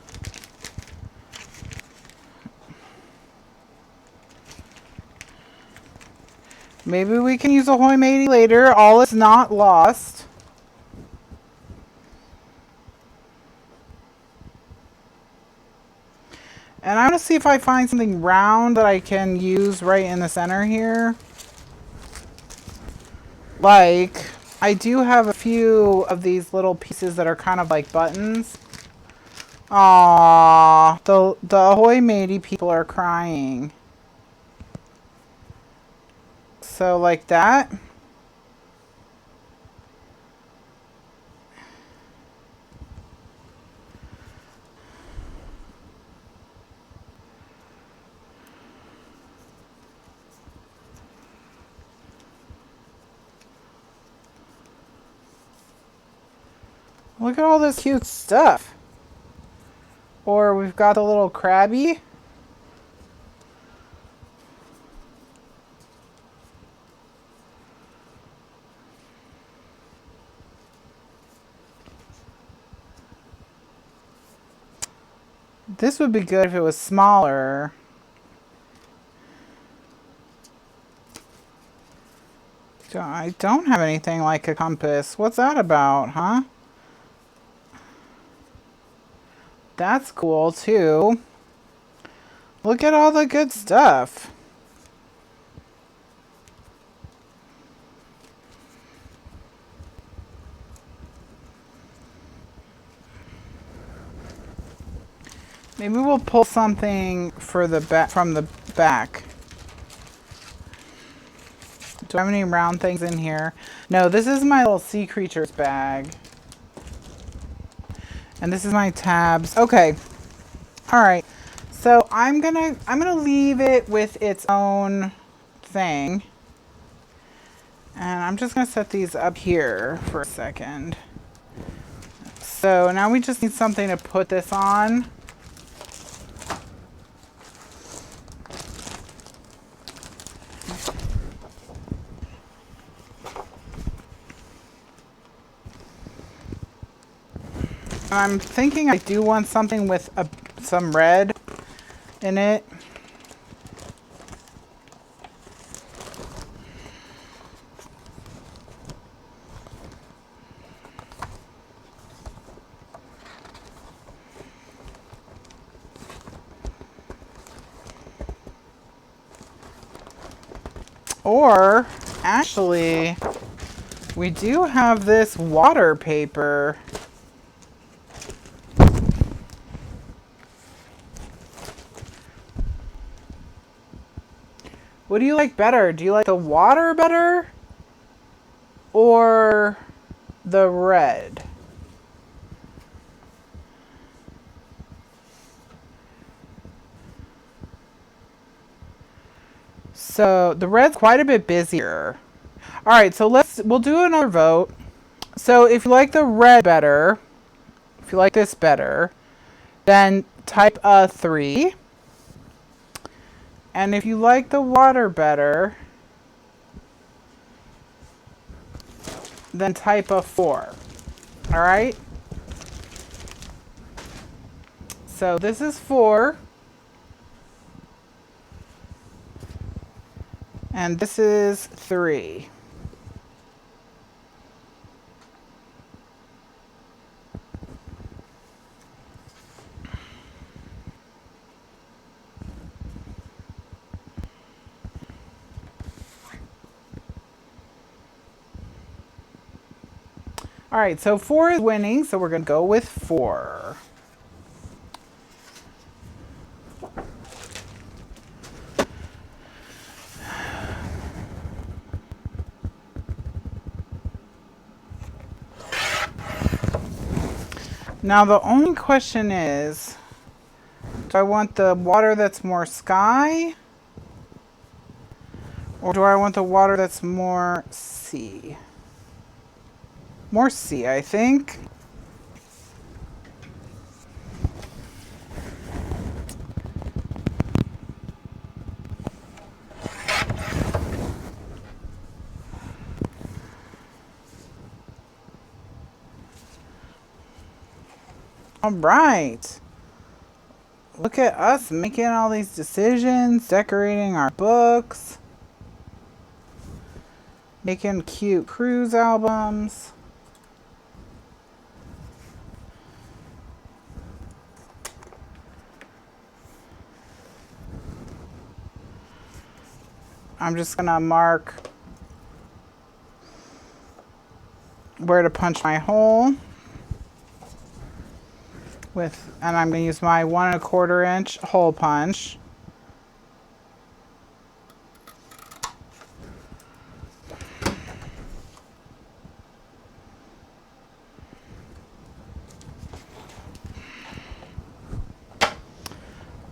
Maybe we can use Ahoy matey later. All is not lost. And I want to see if I find something round that I can use right in the center here. Like, I do have a few of these little pieces that are kind of like buttons. Aww, the Ahoy matey people are crying. So like that. Look at all this cute stuff. Or we've got the little crabby. This would be good if it was smaller. I don't have anything like a compass. What's that about, huh? That's cool, too. Look at all the good stuff. Maybe we'll pull something for the back from the back. Do I have any round things in here? No, this is my little sea creatures bag. And this is my tabs. Okay. All right. So I'm gonna leave it with its own thing. And I'm just gonna set these up here for a second. So now we just need something to put this on. I'm thinking I do want something with some red in it. Or, actually, we do have this water paper. What do you like better? Do you like the water better? Or the red? So the red's quite a bit busier. All right, so we'll do another vote. So if you like the red better, if you like this better, then type a 3. And if you like the water better, then type a 4. All right? So this is 4. And this is 3. All right, so 4 is winning, so we're going to go with 4. Now the only question is, do I want the water that's more sky? Or do I want the water that's more sea? More sea, I think. All right. Look at us making all these decisions, decorating our books, making cute cruise albums. I'm just gonna mark where to punch my hole and I'm gonna use my 1 1/4 inch hole punch.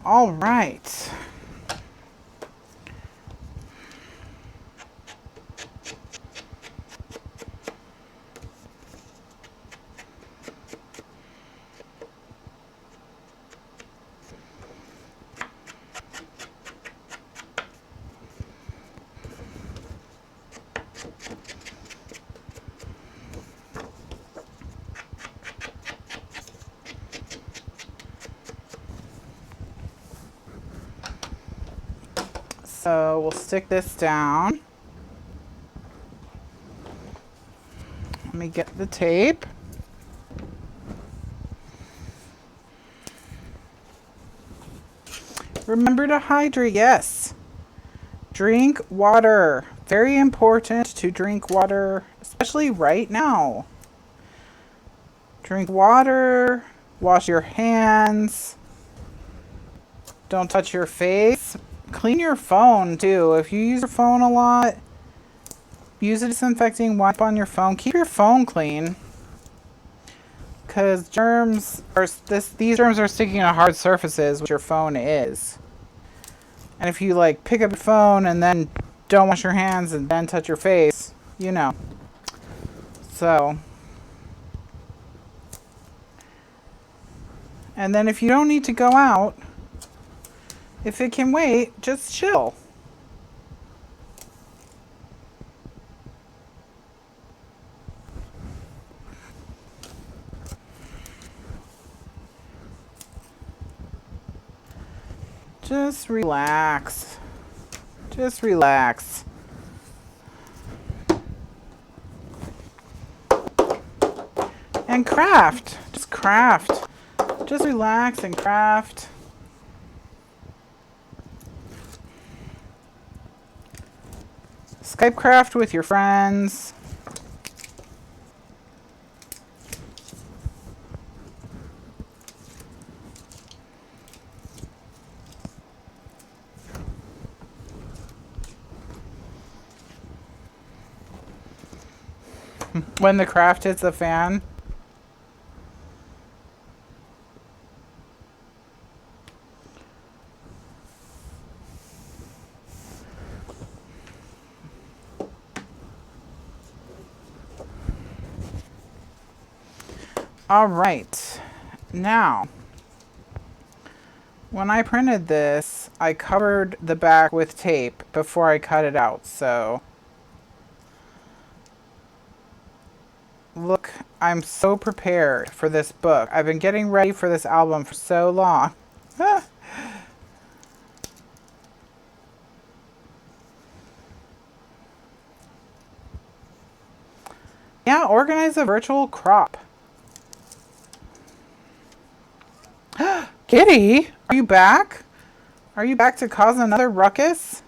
All right. So we'll stick this down. Let me get the tape. Remember to hydrate. Yes. Drink water. Very important to drink water, especially right now. Drink water. Wash your hands. Don't touch your face. Clean your phone too. If you use your phone a lot, use a disinfecting wipe on your phone. Keep your phone clean. Because these germs are sticking to hard surfaces, which your phone is. And if you like pick up your phone and then don't wash your hands and then touch your face, you know. So. And then if you don't need to go out, if it can wait, just chill. Just relax. Just relax. And craft. Just craft. Just relax and craft. Skype craft with your friends. When the craft hits the fan. All right, now, when I printed this, I covered the back with tape before I cut it out, so look, I'm so prepared for this book. I've been getting ready for this album for so long. Yeah, organize a virtual crop. Kitty, are you back? Are you back to cause another ruckus?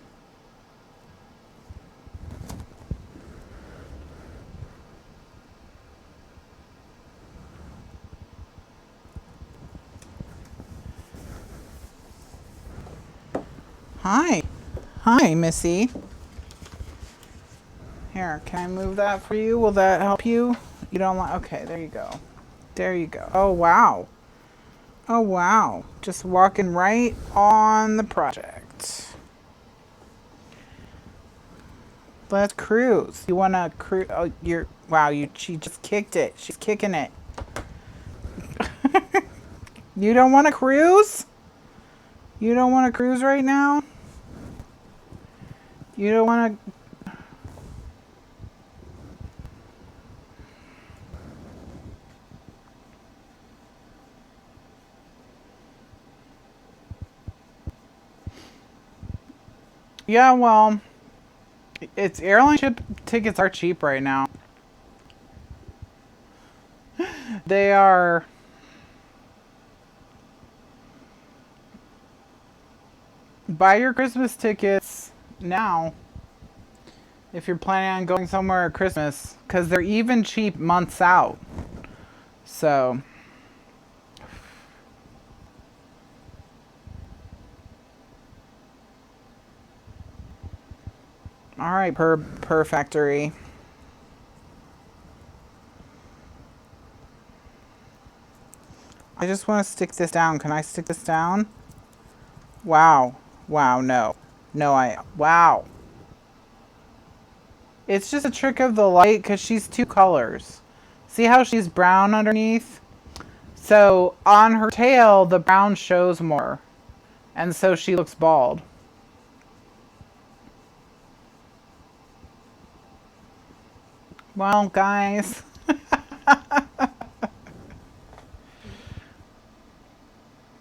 Hi. Hi, Missy. Here, can I move that for you? Will that help you? You don't like... Okay, there you go. There you go. Oh, wow. Oh, wow. Just walking right on the project. Let's cruise. You want to cruise? Oh, you're... Wow, she just kicked it. She's kicking it. You don't want to cruise? You don't want to cruise right now? You don't want to... Yeah, well, it's airline tickets are cheap right now. They are. Buy your Christmas tickets now if you're planning on going somewhere at Christmas, because they're even cheap months out. So. All right, per factory. I just want to stick this down. Can I stick this down? Wow. Wow, no. No, wow. It's just a trick of the light because she's two colors. See how she's brown underneath? So on her tail, the brown shows more. And so she looks bald. Well, guys.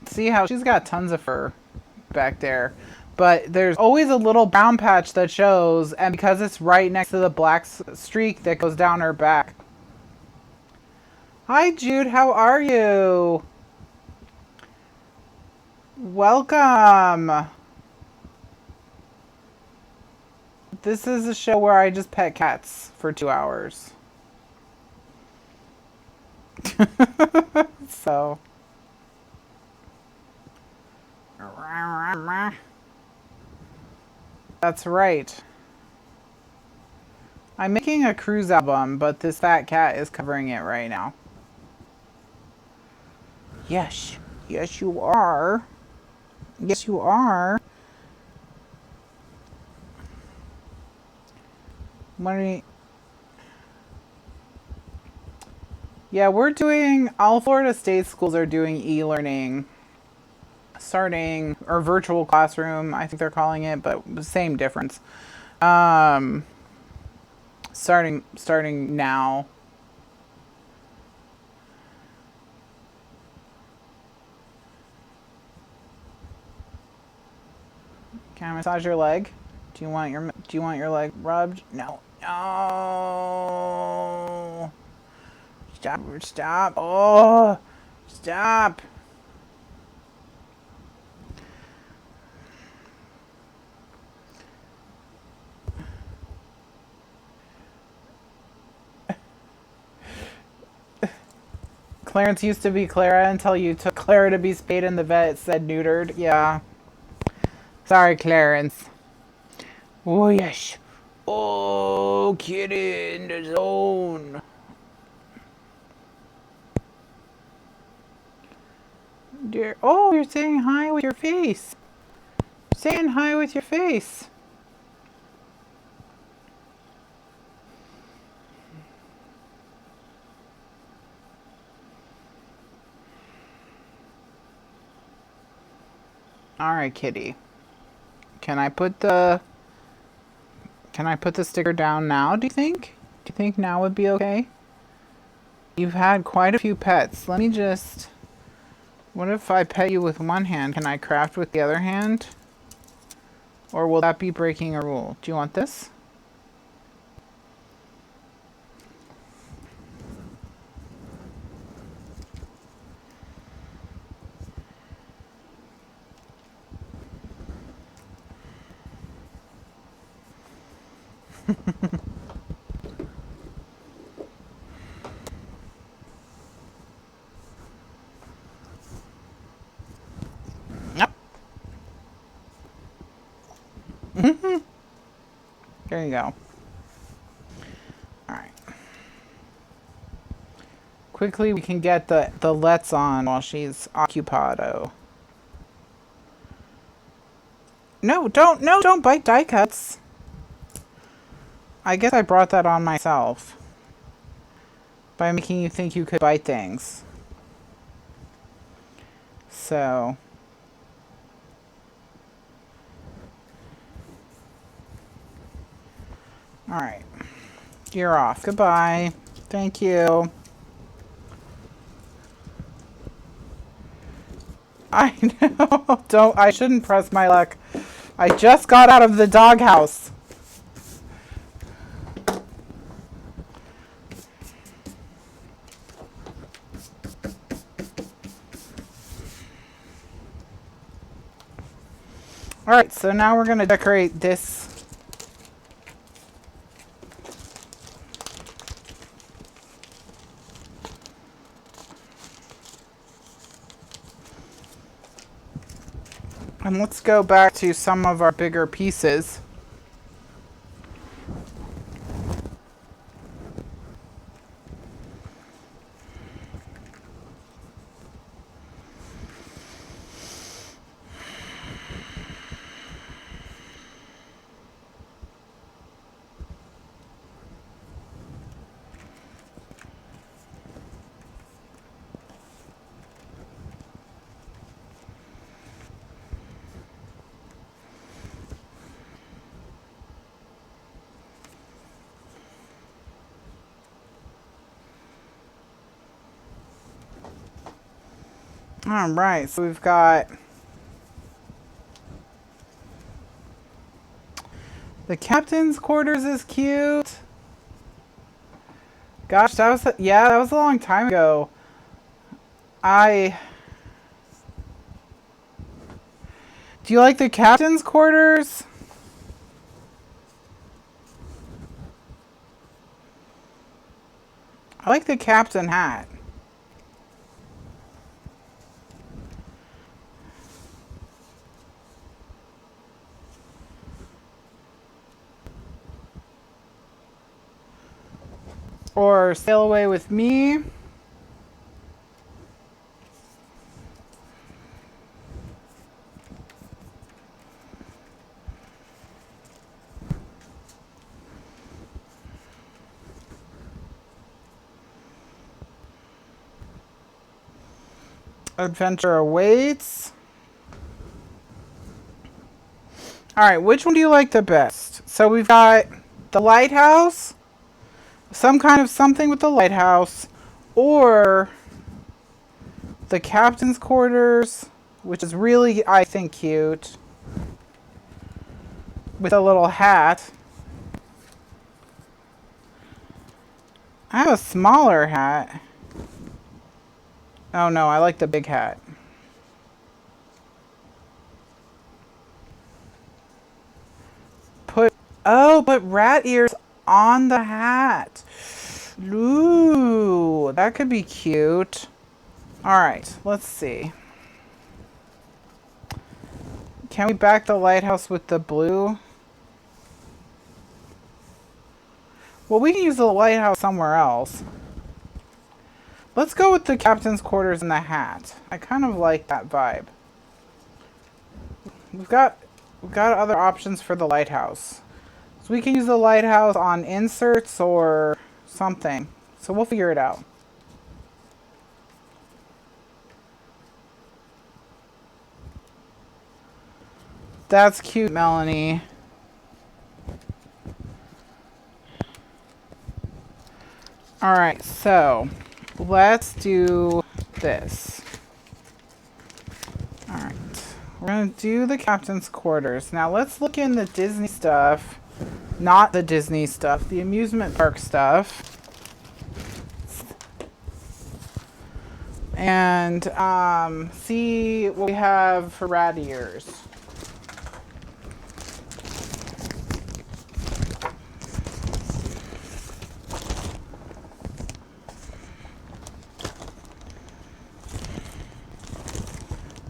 See how she's got tons of fur back there. But there's always a little brown patch that shows, and because it's right next to the black streak that goes down her back. Hi Jude, how are you? Welcome. This is a show where I just pet cats for 2 hours. So. That's right. I'm making a cruise album, but this fat cat is covering it right now. Yes. Yes, you are. Yes, you are. What are you... Yeah, we're doing... All Florida State schools are doing e-learning. Starting... Or virtual classroom, I think they're calling it, but same difference. Starting now. Can I massage your leg? Do you want your leg rubbed? No. No. Stop. Oh. Stop. Clarence used to be Clara until you took Clara to be spayed and the vet said neutered. Yeah. Sorry, Clarence. Oh, yes. Oh, kitty in the zone. Dear. Oh, you're saying hi with your face. Saying hi with your face. All right, kitty. Can I put the sticker down now, do you think? Do you think now would be okay? You've had quite a few pets. Let me just... What if I pet you with one hand? Can I craft with the other hand? Or will that be breaking a rule? Do you want this? Yep. There you go. Alright. Quickly we can get the Let's on while she's occupado. No, don't bite die cuts. I guess I brought that on myself. By making you think you could bite things. So... Alright. You're off. Goodbye. Thank you. I know. I shouldn't press my luck. I just got out of the doghouse. Alright, so now we're going to decorate this. And let's go back to some of our bigger pieces. Alright, so we've got The captain's quarters is cute. Gosh, that was a long time ago. Do you like the captain's quarters? I like the captain hat. Or Sail Away with Me. Adventure Awaits. Alright, which one do you like the best? So we've got the lighthouse, some kind of something with the lighthouse, or the captain's quarters, which is really, I think, cute, with a little hat. I have a smaller hat. Oh no, I like the big hat. Put rat ears on the hat. Ooh, that could be cute. Alright, let's see. Can we back the lighthouse with the blue? Well, we can use the lighthouse somewhere else. Let's go with the captain's quarters and the hat. I kind of like that vibe. We've got other options for the lighthouse. So we can use the lighthouse on inserts or something. So we'll figure it out. That's cute, Melanie. Alright, so let's do this. Alright, we're going to do the captain's quarters. Now let's look in the Disney stuff. Not the Disney stuff, the amusement park stuff. And see what we have for rat ears.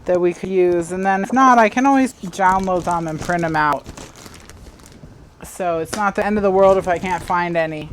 That we could use, and then if not, I can always download them and print them out. So it's not the end of the world if I can't find any.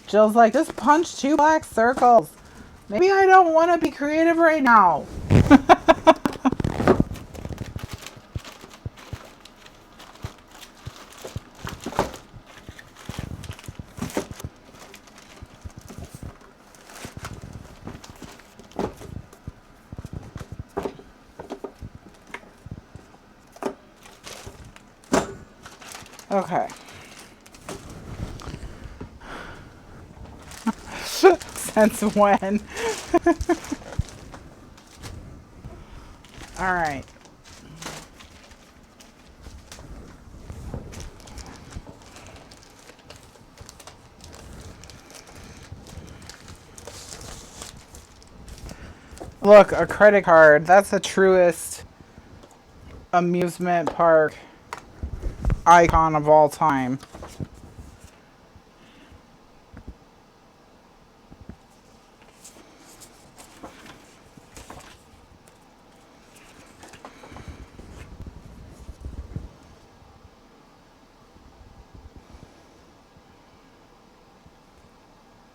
Jill's like, just punch 2 black circles. Maybe I don't want to be creative right now. Okay. Since when? All right. Look, a credit card. That's the truest amusement park icon of all time.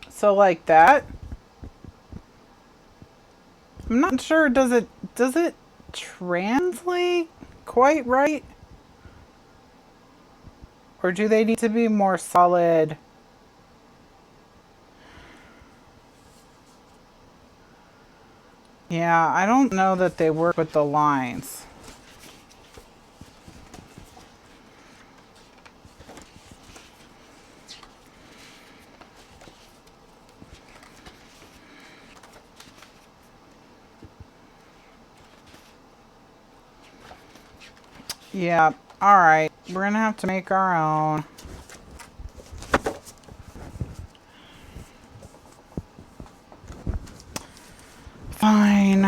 So like that. I'm not sure, does it translate quite right? Or do they need to be more solid? Yeah, I don't know that they work with the lines. Yeah, alright. We're gonna have to make our own. Fine.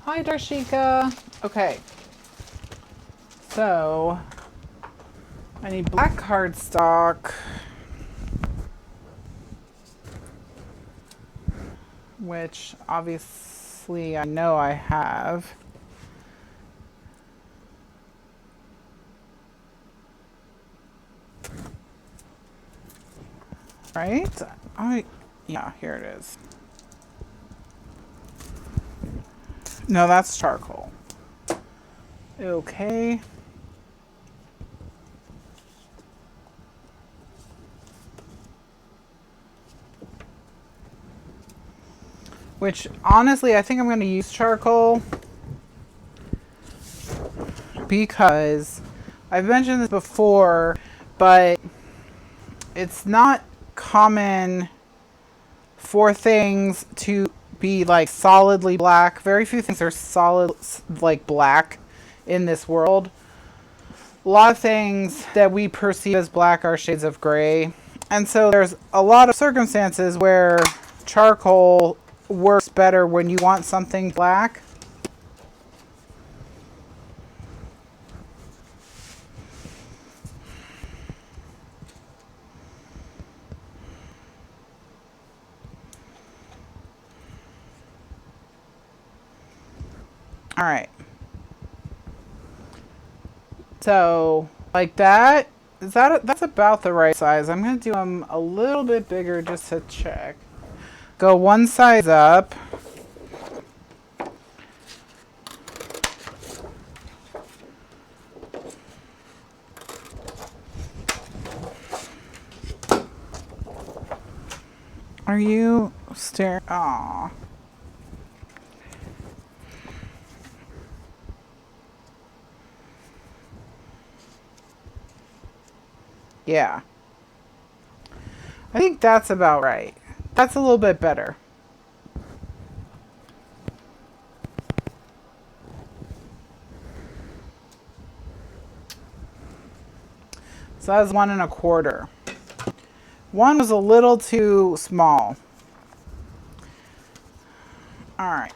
Hi, Darshika. Okay. So, I need black cardstock, which obviously I know I have. Right? Yeah, here it is. No, that's charcoal. Okay. Which, honestly, I think I'm going to use charcoal because I've mentioned this before, but it's not common for things to be like solidly black. Very few things are solid, like black in this world. A lot of things that we perceive as black are shades of gray. And so there's a lot of circumstances where charcoal works better when you want something black. All right. So, like that, that's about the right size. I'm going to do them a little bit bigger just to check. Go one size up. Are you staring? Aw. Yeah. I think that's about right. That's a little bit better. So that was 1 1/4. One was a little too small. All right.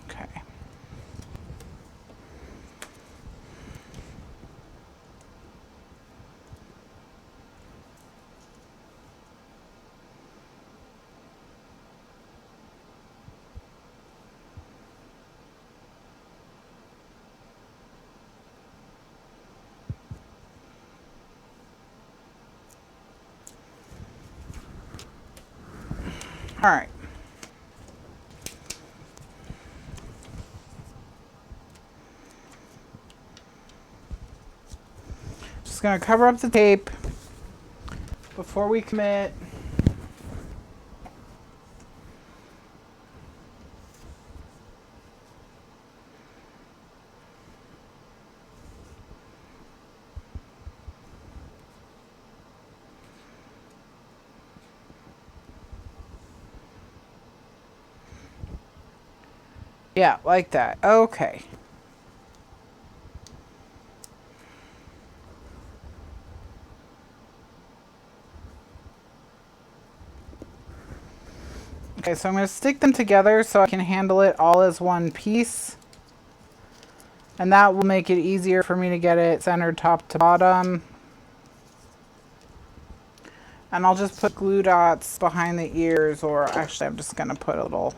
Okay. All right. Just gonna cover up the tape before we commit. Yeah, like that. Okay. Okay, so I'm going to stick them together so I can handle it all as one piece. And that will make it easier for me to get it centered top to bottom. And I'll just put glue dots behind the ears, or actually I'm just going to put a little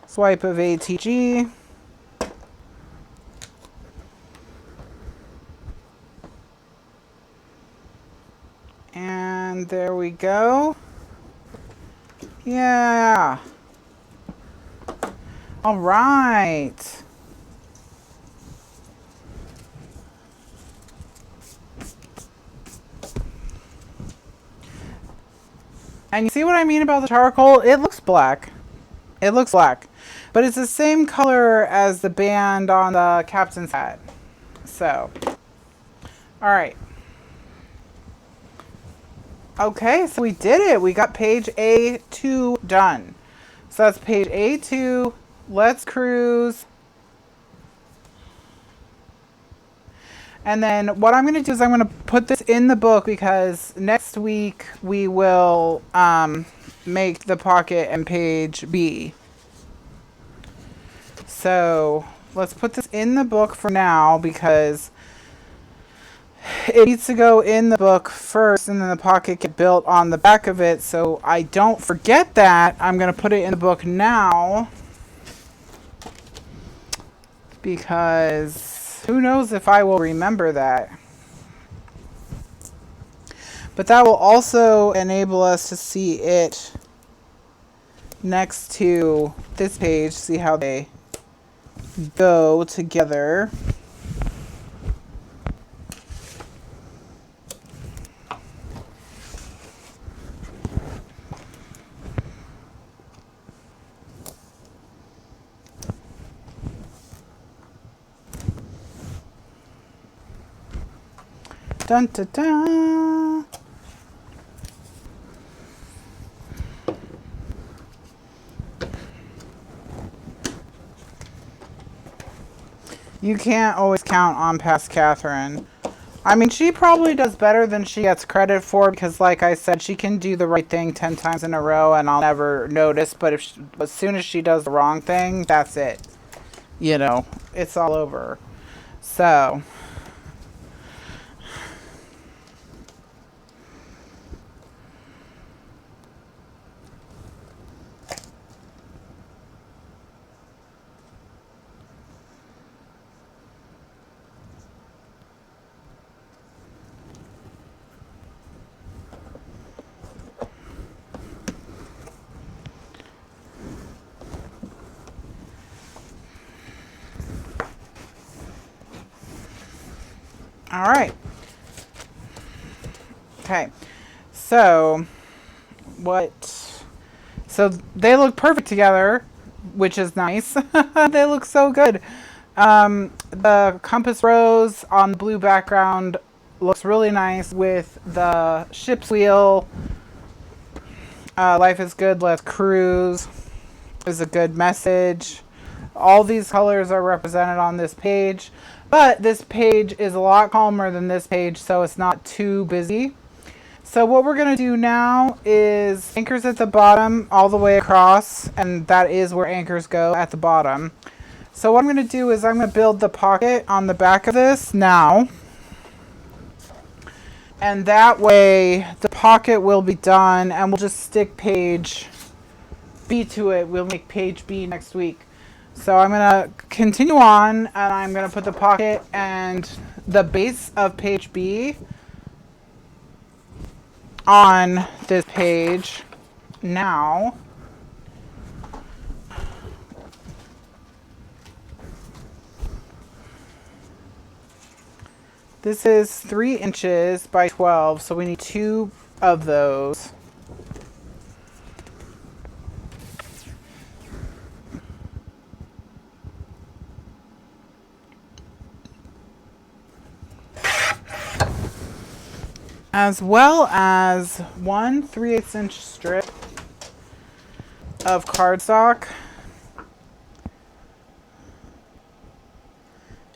swipe of ATG. And there we go. Yeah. All right. And you see what I mean about the charcoal? It looks black. It looks black. But it's the same color as the band on the captain's hat. So, all right. Okay, so we did it. We got page A2 done. So that's page A2. Let's cruise. And then what I'm going to do is I'm going to put this in the book, because next week we will make the pocket and page B. So let's put this in the book for now, because it needs to go in the book first and then the pocket get built on the back of it. So I don't forget that, I'm going to put it in the book now, because who knows if I will remember that. But that will also enable us to see it next to this page, see how they go together. Dun, dun, dun. You can't always count on past Kathryn. I mean, she probably does better than she gets credit for, because like I said, she can do the right thing 10 times in a row and I'll never notice. But as soon as she does the wrong thing, that's it. You know, it's all over. So... all right. Okay. So they look perfect together, which is nice. They look so good. The compass rose on the blue background looks really nice with the ship's wheel. Life is good, let's cruise is a good message. All these colors are represented on this page. But this page is a lot calmer than this page, so it's not too busy. So what we're going to do now is anchors at the bottom all the way across, and that is where anchors go, at the bottom. So what I'm going to do is I'm going to build the pocket on the back of this now. And that way the pocket will be done, and we'll just stick page B to it. We'll make page B next week. So I'm going to continue on, and I'm going to put the pocket and the base of page B on this page now. This is 3 inches by 12, so we need 2 of those. As well as 1 3/8 inch strip of cardstock.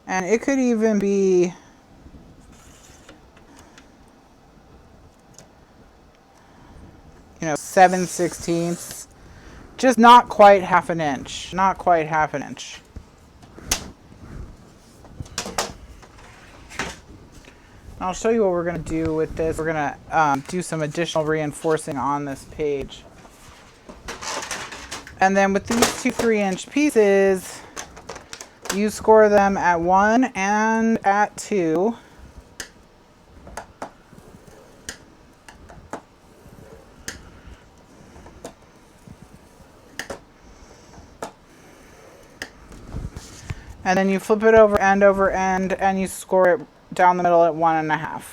And it could even be you know, 7/16, just not quite half an inch, not quite half an inch. I'll show you what we're going to do with this. We're going to do some additional reinforcing on this page. And then with these two 3-inch pieces, you score them at 1 and at 2. And then you flip it over end, and you score it down the middle at 1.5.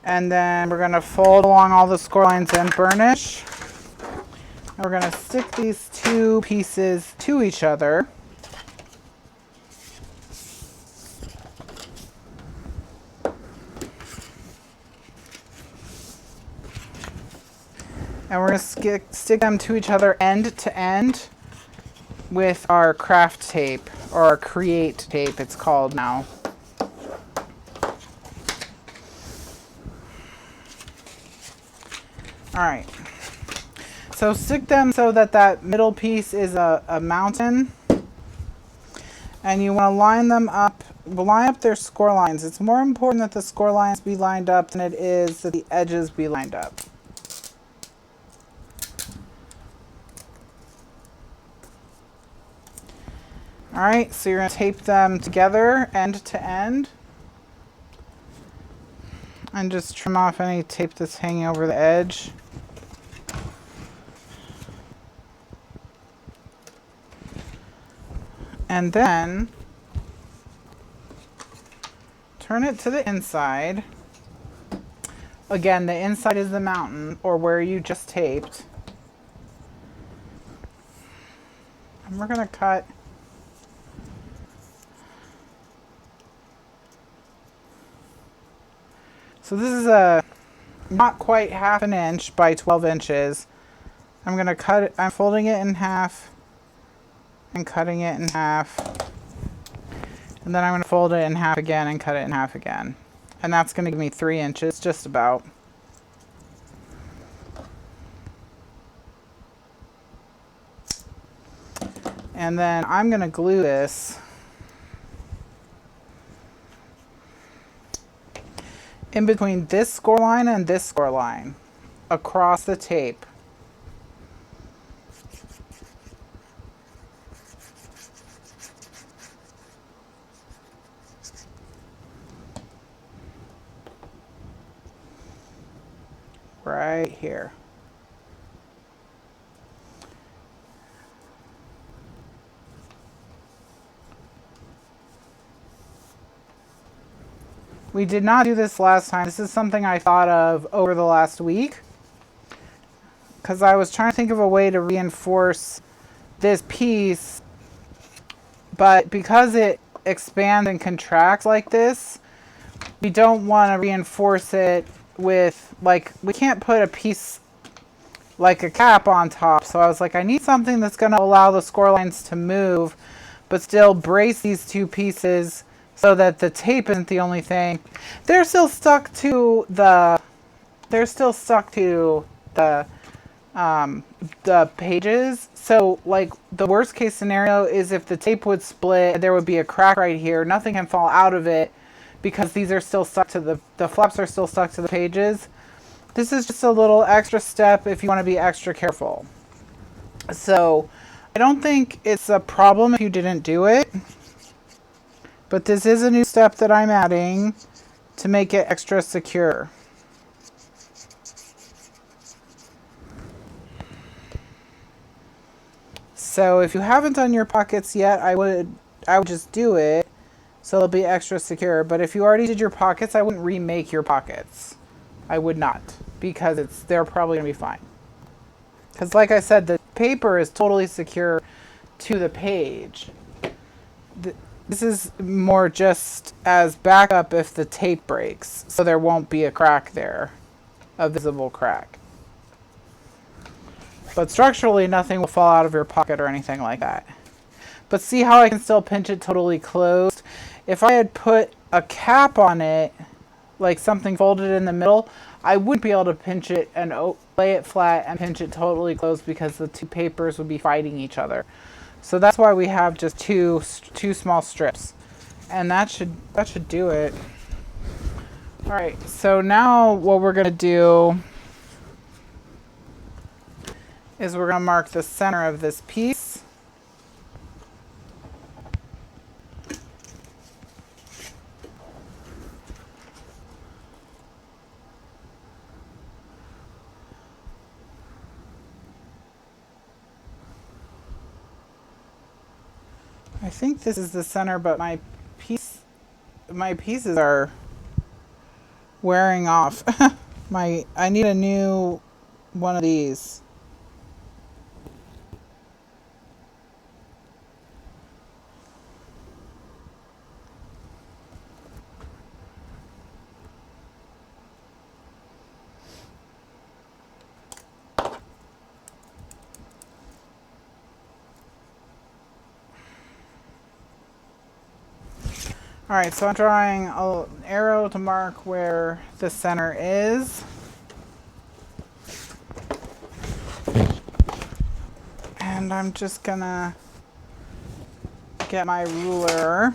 And then we're going to fold along all the score lines and burnish. And we're going to stick these two pieces to each other. And we're going to stick them to each other end to end with our craft tape, or our create tape it's called now. Alright, so stick them so that that middle piece is a mountain. And you want to line them up, line up their score lines. It's more important that the score lines be lined up than it is that the edges be lined up. Alright, so you're going to tape them together end to end. And just trim off any tape that's hanging over the edge. And then turn it to the inside. Again, the inside is the mountain, or where you just taped. And we're going to cut so this is a not quite 1/2 inch by 12 inches. I'm going to cut it, I'm folding it in half and cutting it in half. And then I'm going to fold it in half again and cut it in half again. And that's going to give me 3 inches, just about. And then I'm going to glue this in between this score line and this score line across the tape. Right here. We did not do this last time. This is something I thought of over the last week, because I was trying to think of a way to reinforce this piece, but because it expands and contracts like this, we don't want to reinforce it with, like, we can't put a piece like a cap on top. So I was like, I need something that's going to allow the score lines to move, but still brace these two pieces so that the tape isn't the only thing. They're still stuck to the pages. So like the worst case scenario is if the tape would split, there would be a crack right here. Nothing can fall out of it because these are still stuck to the flaps are still stuck to the pages. This is just a little extra step if you want to be extra careful. So I don't think it's a problem if you didn't do it, but this is a new step that I'm adding to make it extra secure. So if you haven't done your pockets yet, I would just do it so it'll be extra secure. But if you already did your pockets, I wouldn't remake your pockets. I would not, because they're probably gonna be fine. Because like I said, the paper is totally secure to the page. This is more just as backup if the tape breaks, so there won't be a crack there, a visible crack. But structurally, nothing will fall out of your pocket or anything like that. But see how I can still pinch it totally closed? If I had put a cap on it, like something folded in the middle, I wouldn't be able to pinch it and lay it flat and pinch it totally closed because the two papers would be fighting each other. So that's why we have just two small strips. And that should do it. All right, so now what we're gonna do is we're gonna mark the center of this piece. I think this is the center, but my pieces are wearing off. I need a new one of these. All right, so I'm drawing an arrow to mark where the center is. And I'm just gonna get my ruler.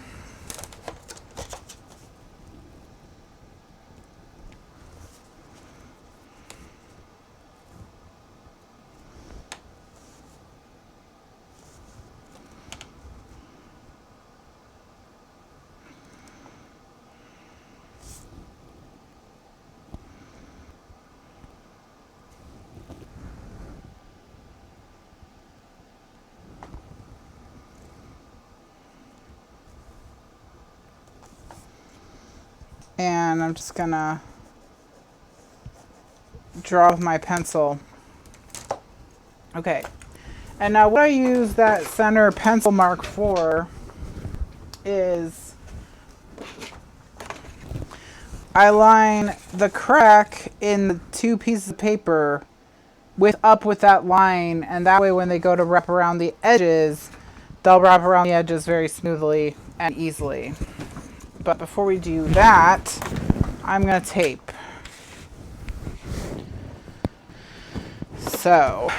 And I'm just gonna draw with my pencil. Okay, and now what I use that center pencil mark for is I line the crack in the two pieces of paper with that line, and that way when they go to wrap around the edges, they'll wrap around the edges very smoothly and easily. But before we do that, I'm gonna tape. So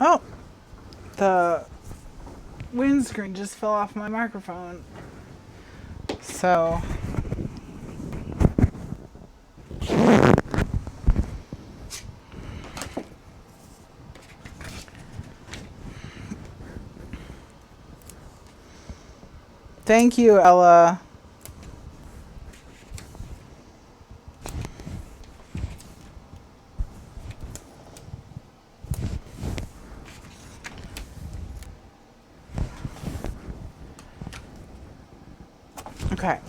oh, the windscreen just fell off my microphone. So thank you, Ella. Okay.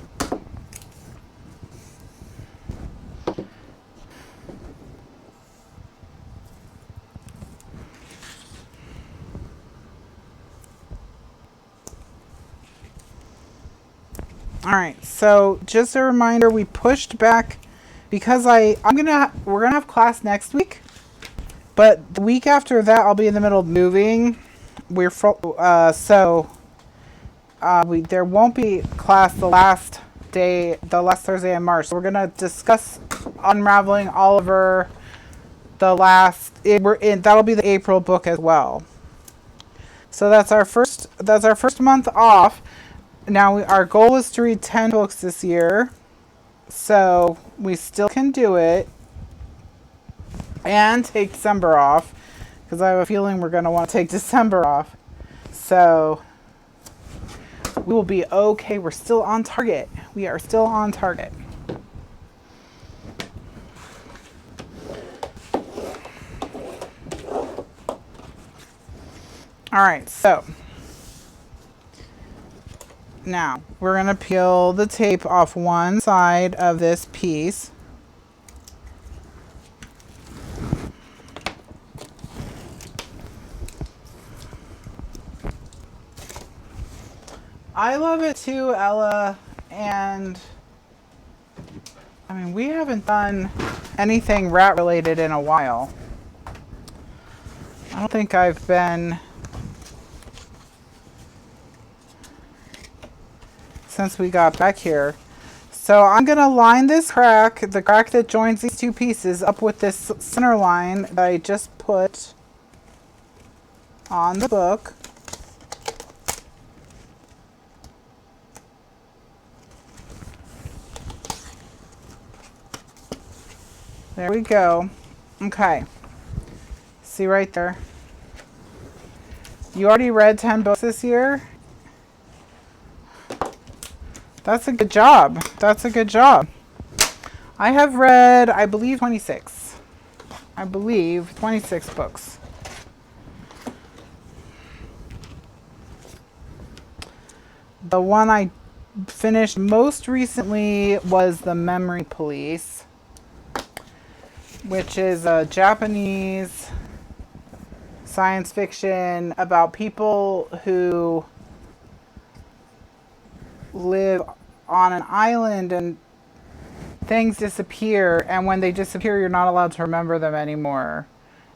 All right, so just a reminder, we pushed back because we're gonna have class next week, but the week after that I'll be in the middle of moving. There won't be class the last Thursday in March. So we're gonna discuss unraveling Oliver that'll be the April book as well. So that's our first month off. Now our goal is to read 10 books this year, so we still can do it and take December off, because I have a feeling we're going to want to take December off. So we will be okay. We're still on target. We are still on target. All right, so now we're going to peel the tape off one side of this piece. I love it too, Ella, and I mean, we haven't done anything rat related in a while. I don't think I've been since we got back here. So I'm going to line this crack, the crack that joins these two pieces, up with this center line that I just put on the book. There we go. Okay. See right there. You already read 10 books this year? That's a good job. That's a good job. I have read, I believe, 26. I believe 26 books. The one I finished most recently was The Memory Police, which is a Japanese science fiction about people who live on an island and things disappear, and when they disappear you're not allowed to remember them anymore,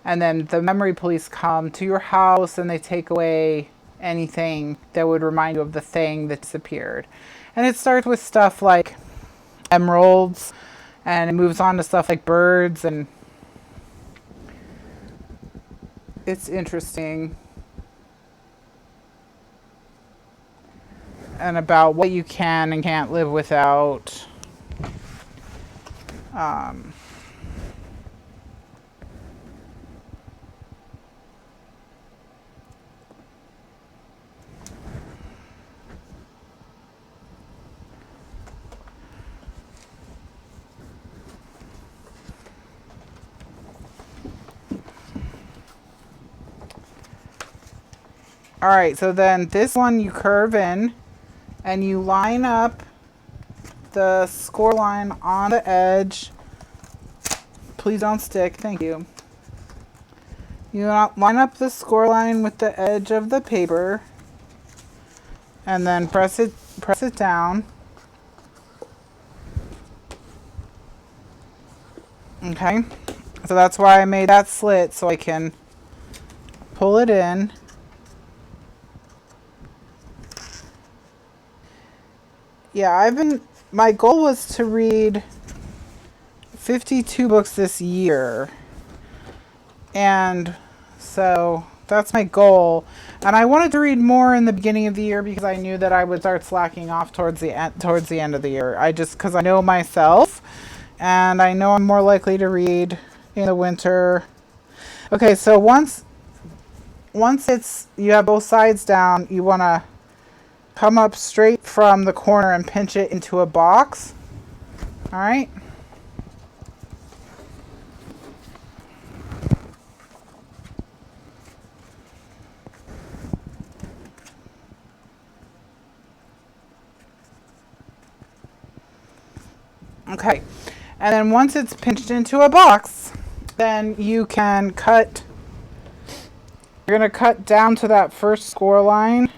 and then the memory police come to your house and they take away anything that would remind you of the thing that disappeared. And it starts with stuff like emeralds, and it moves on to stuff like birds, and it's interesting. And about what you can and can't live without. All right, so then this one you curve in and you line up the score line on the edge. Please don't stick, thank you. You line up the score line with the edge of the paper and then press it down. Okay, so that's why I made that slit, so I can pull it in. Yeah, my goal was to read 52 books this year. And so that's my goal. And I wanted to read more in the beginning of the year because I knew that I would start slacking off towards the end of the year. Because I know myself, and I know I'm more likely to read in the winter. Okay, so once you have both sides down, you want to come up straight from the corner and pinch it into a box. All right. Okay. And then once it's pinched into a box, then you can cut. You're going to cut down to that first score line.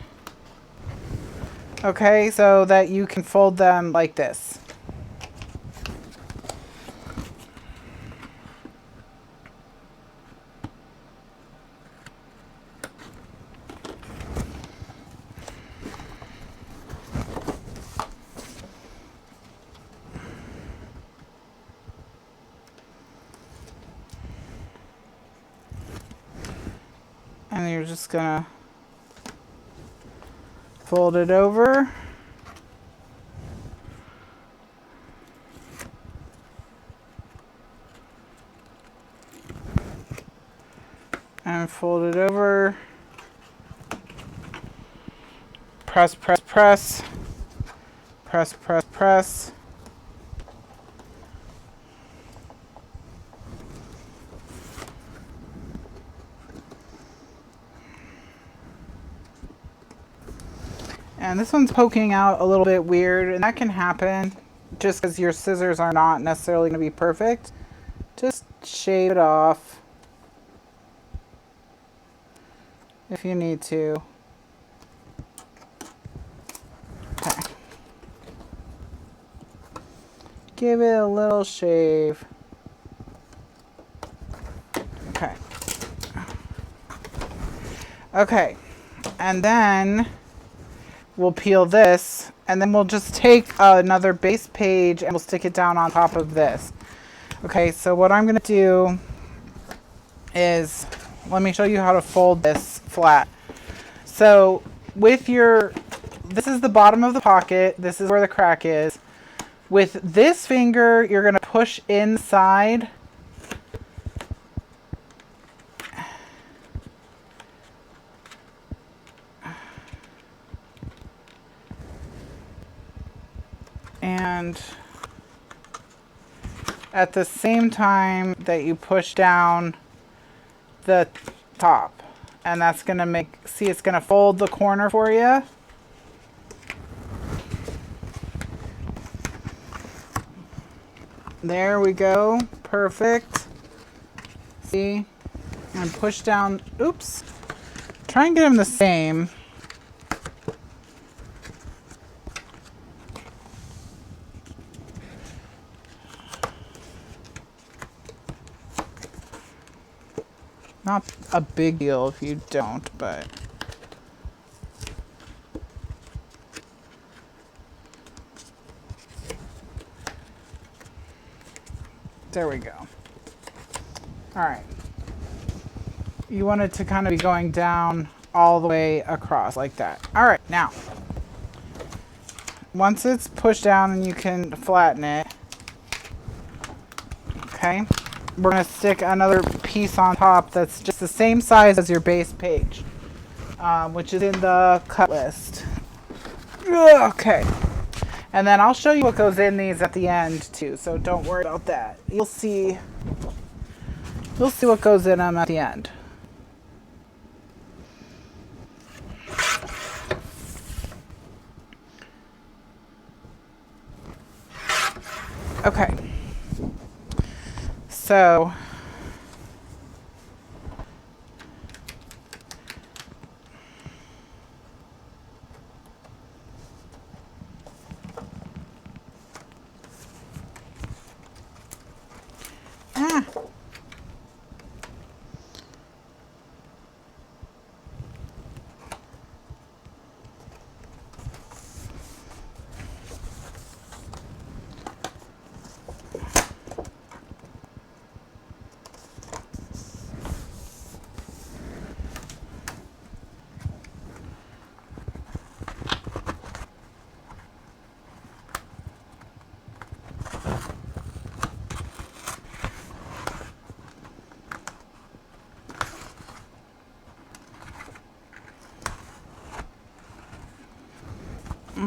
Okay, so that you can fold them like this. And you're just gonna fold it over. And fold it over. Press, press, press. Press, press, press. And this one's poking out a little bit weird, and that can happen just because your scissors are not necessarily going to be perfect. Just shave it off if you need to. Okay. give it a little shave. Okay. Okay. And then we'll peel this, and then we'll just take another base page and we'll stick it down on top of this. Okay, so what I'm going to do is, let me show you how to fold this flat. So with your, this is the bottom of the pocket, this is where the crack is. With this finger, you're going to push inside. And at the same time that you push down the top. And that's going to make, see, it's going to fold the corner for you. There we go. Perfect. See? And push down. Oops. Try and get them the same. Not a big deal if you don't, but there we go. All right. You want it to kind of be going down all the way across like that. All right, now, once it's pushed down and you can flatten it, okay, we're going to stick another piece on top that's just the same size as your base page, which is in the cut list. Okay. And then I'll show you what goes in these at the end too, so don't worry about that. You'll see what goes in them at the end. Okay. So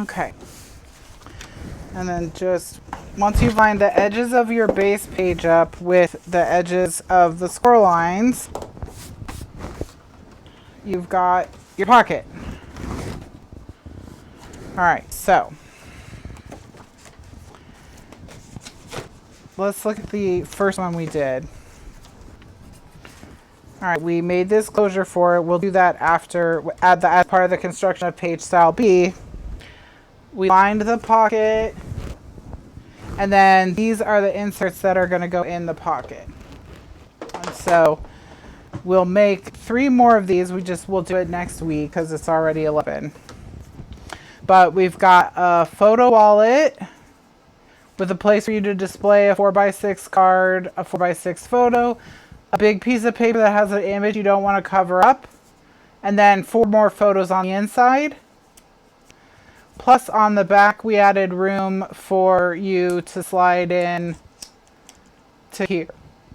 okay. And then just once you line the edges of your base page up with the edges of the score lines, you've got your pocket. All right, so let's look at the first one we did. All right, we made this closure for it. We'll do that after, as part of the construction of page style B. We lined the pocket, and then these are the inserts that are going to go in the pocket. And so we'll make 3 more of these. We'll do it next week because it's already 11. But we've got a photo wallet with a place for you to display a 4x6 card, a 4x6 photo, a big piece of paper that has an image you don't want to cover up, and then 4 more photos on the inside. Plus on the back, we added room for you to slide in to here.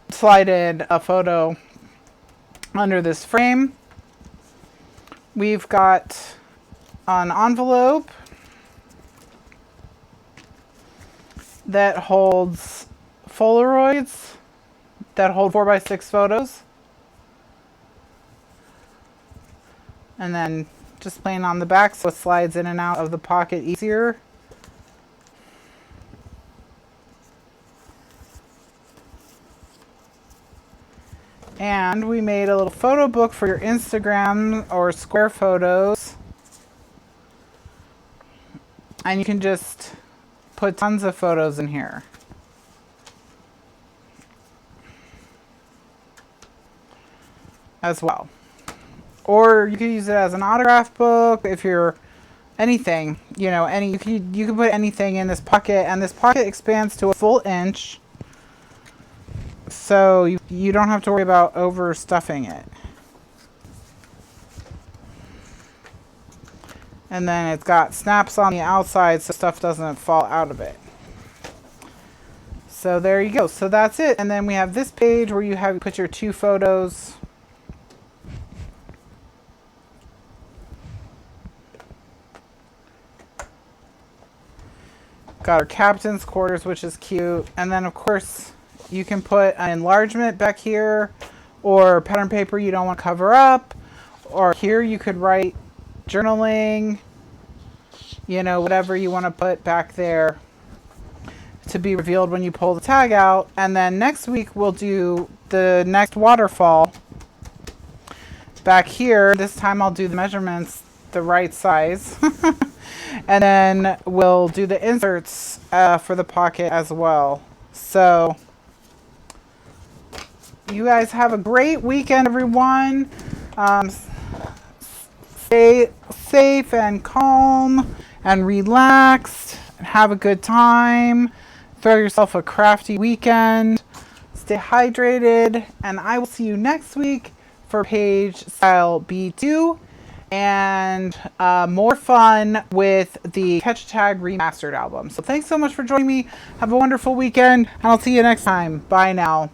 Slide in a photo under this frame. We've got an envelope that holds Polaroids that hold 4x6 photos. And then just plain on the back so it slides in and out of the pocket easier. And we made a little photo book for your Instagram or Square photos. And you can just put tons of photos in here. as well. Or you could use it as an autograph book if you're anything, you know, you can put anything in this pocket, and this pocket expands to a full inch. So you don't have to worry about overstuffing it. And then it's got snaps on the outside so stuff doesn't fall out of it. So there you go. So that's it. And then we have this page where you put your 2 photos. Got our captain's quarters, which is cute. And then, of course, you can put an enlargement back here, or pattern paper you don't want to cover up. Or here you could write journaling, you know, whatever you want to put back there to be revealed when you pull the tag out. And then next week we'll do the next waterfall back here. This time I'll do the measurements the right size. And then we'll do the inserts for the pocket as well. So you guys have a great weekend, everyone. Stay safe and calm and relaxed. And have a good time. Throw yourself a crafty weekend. Stay hydrated. And I will see you next week for page style B2. And more fun with the Catch-A-Tag Remastered album. So thanks so much for joining me. Have a wonderful weekend, and I'll see you next time. Bye now.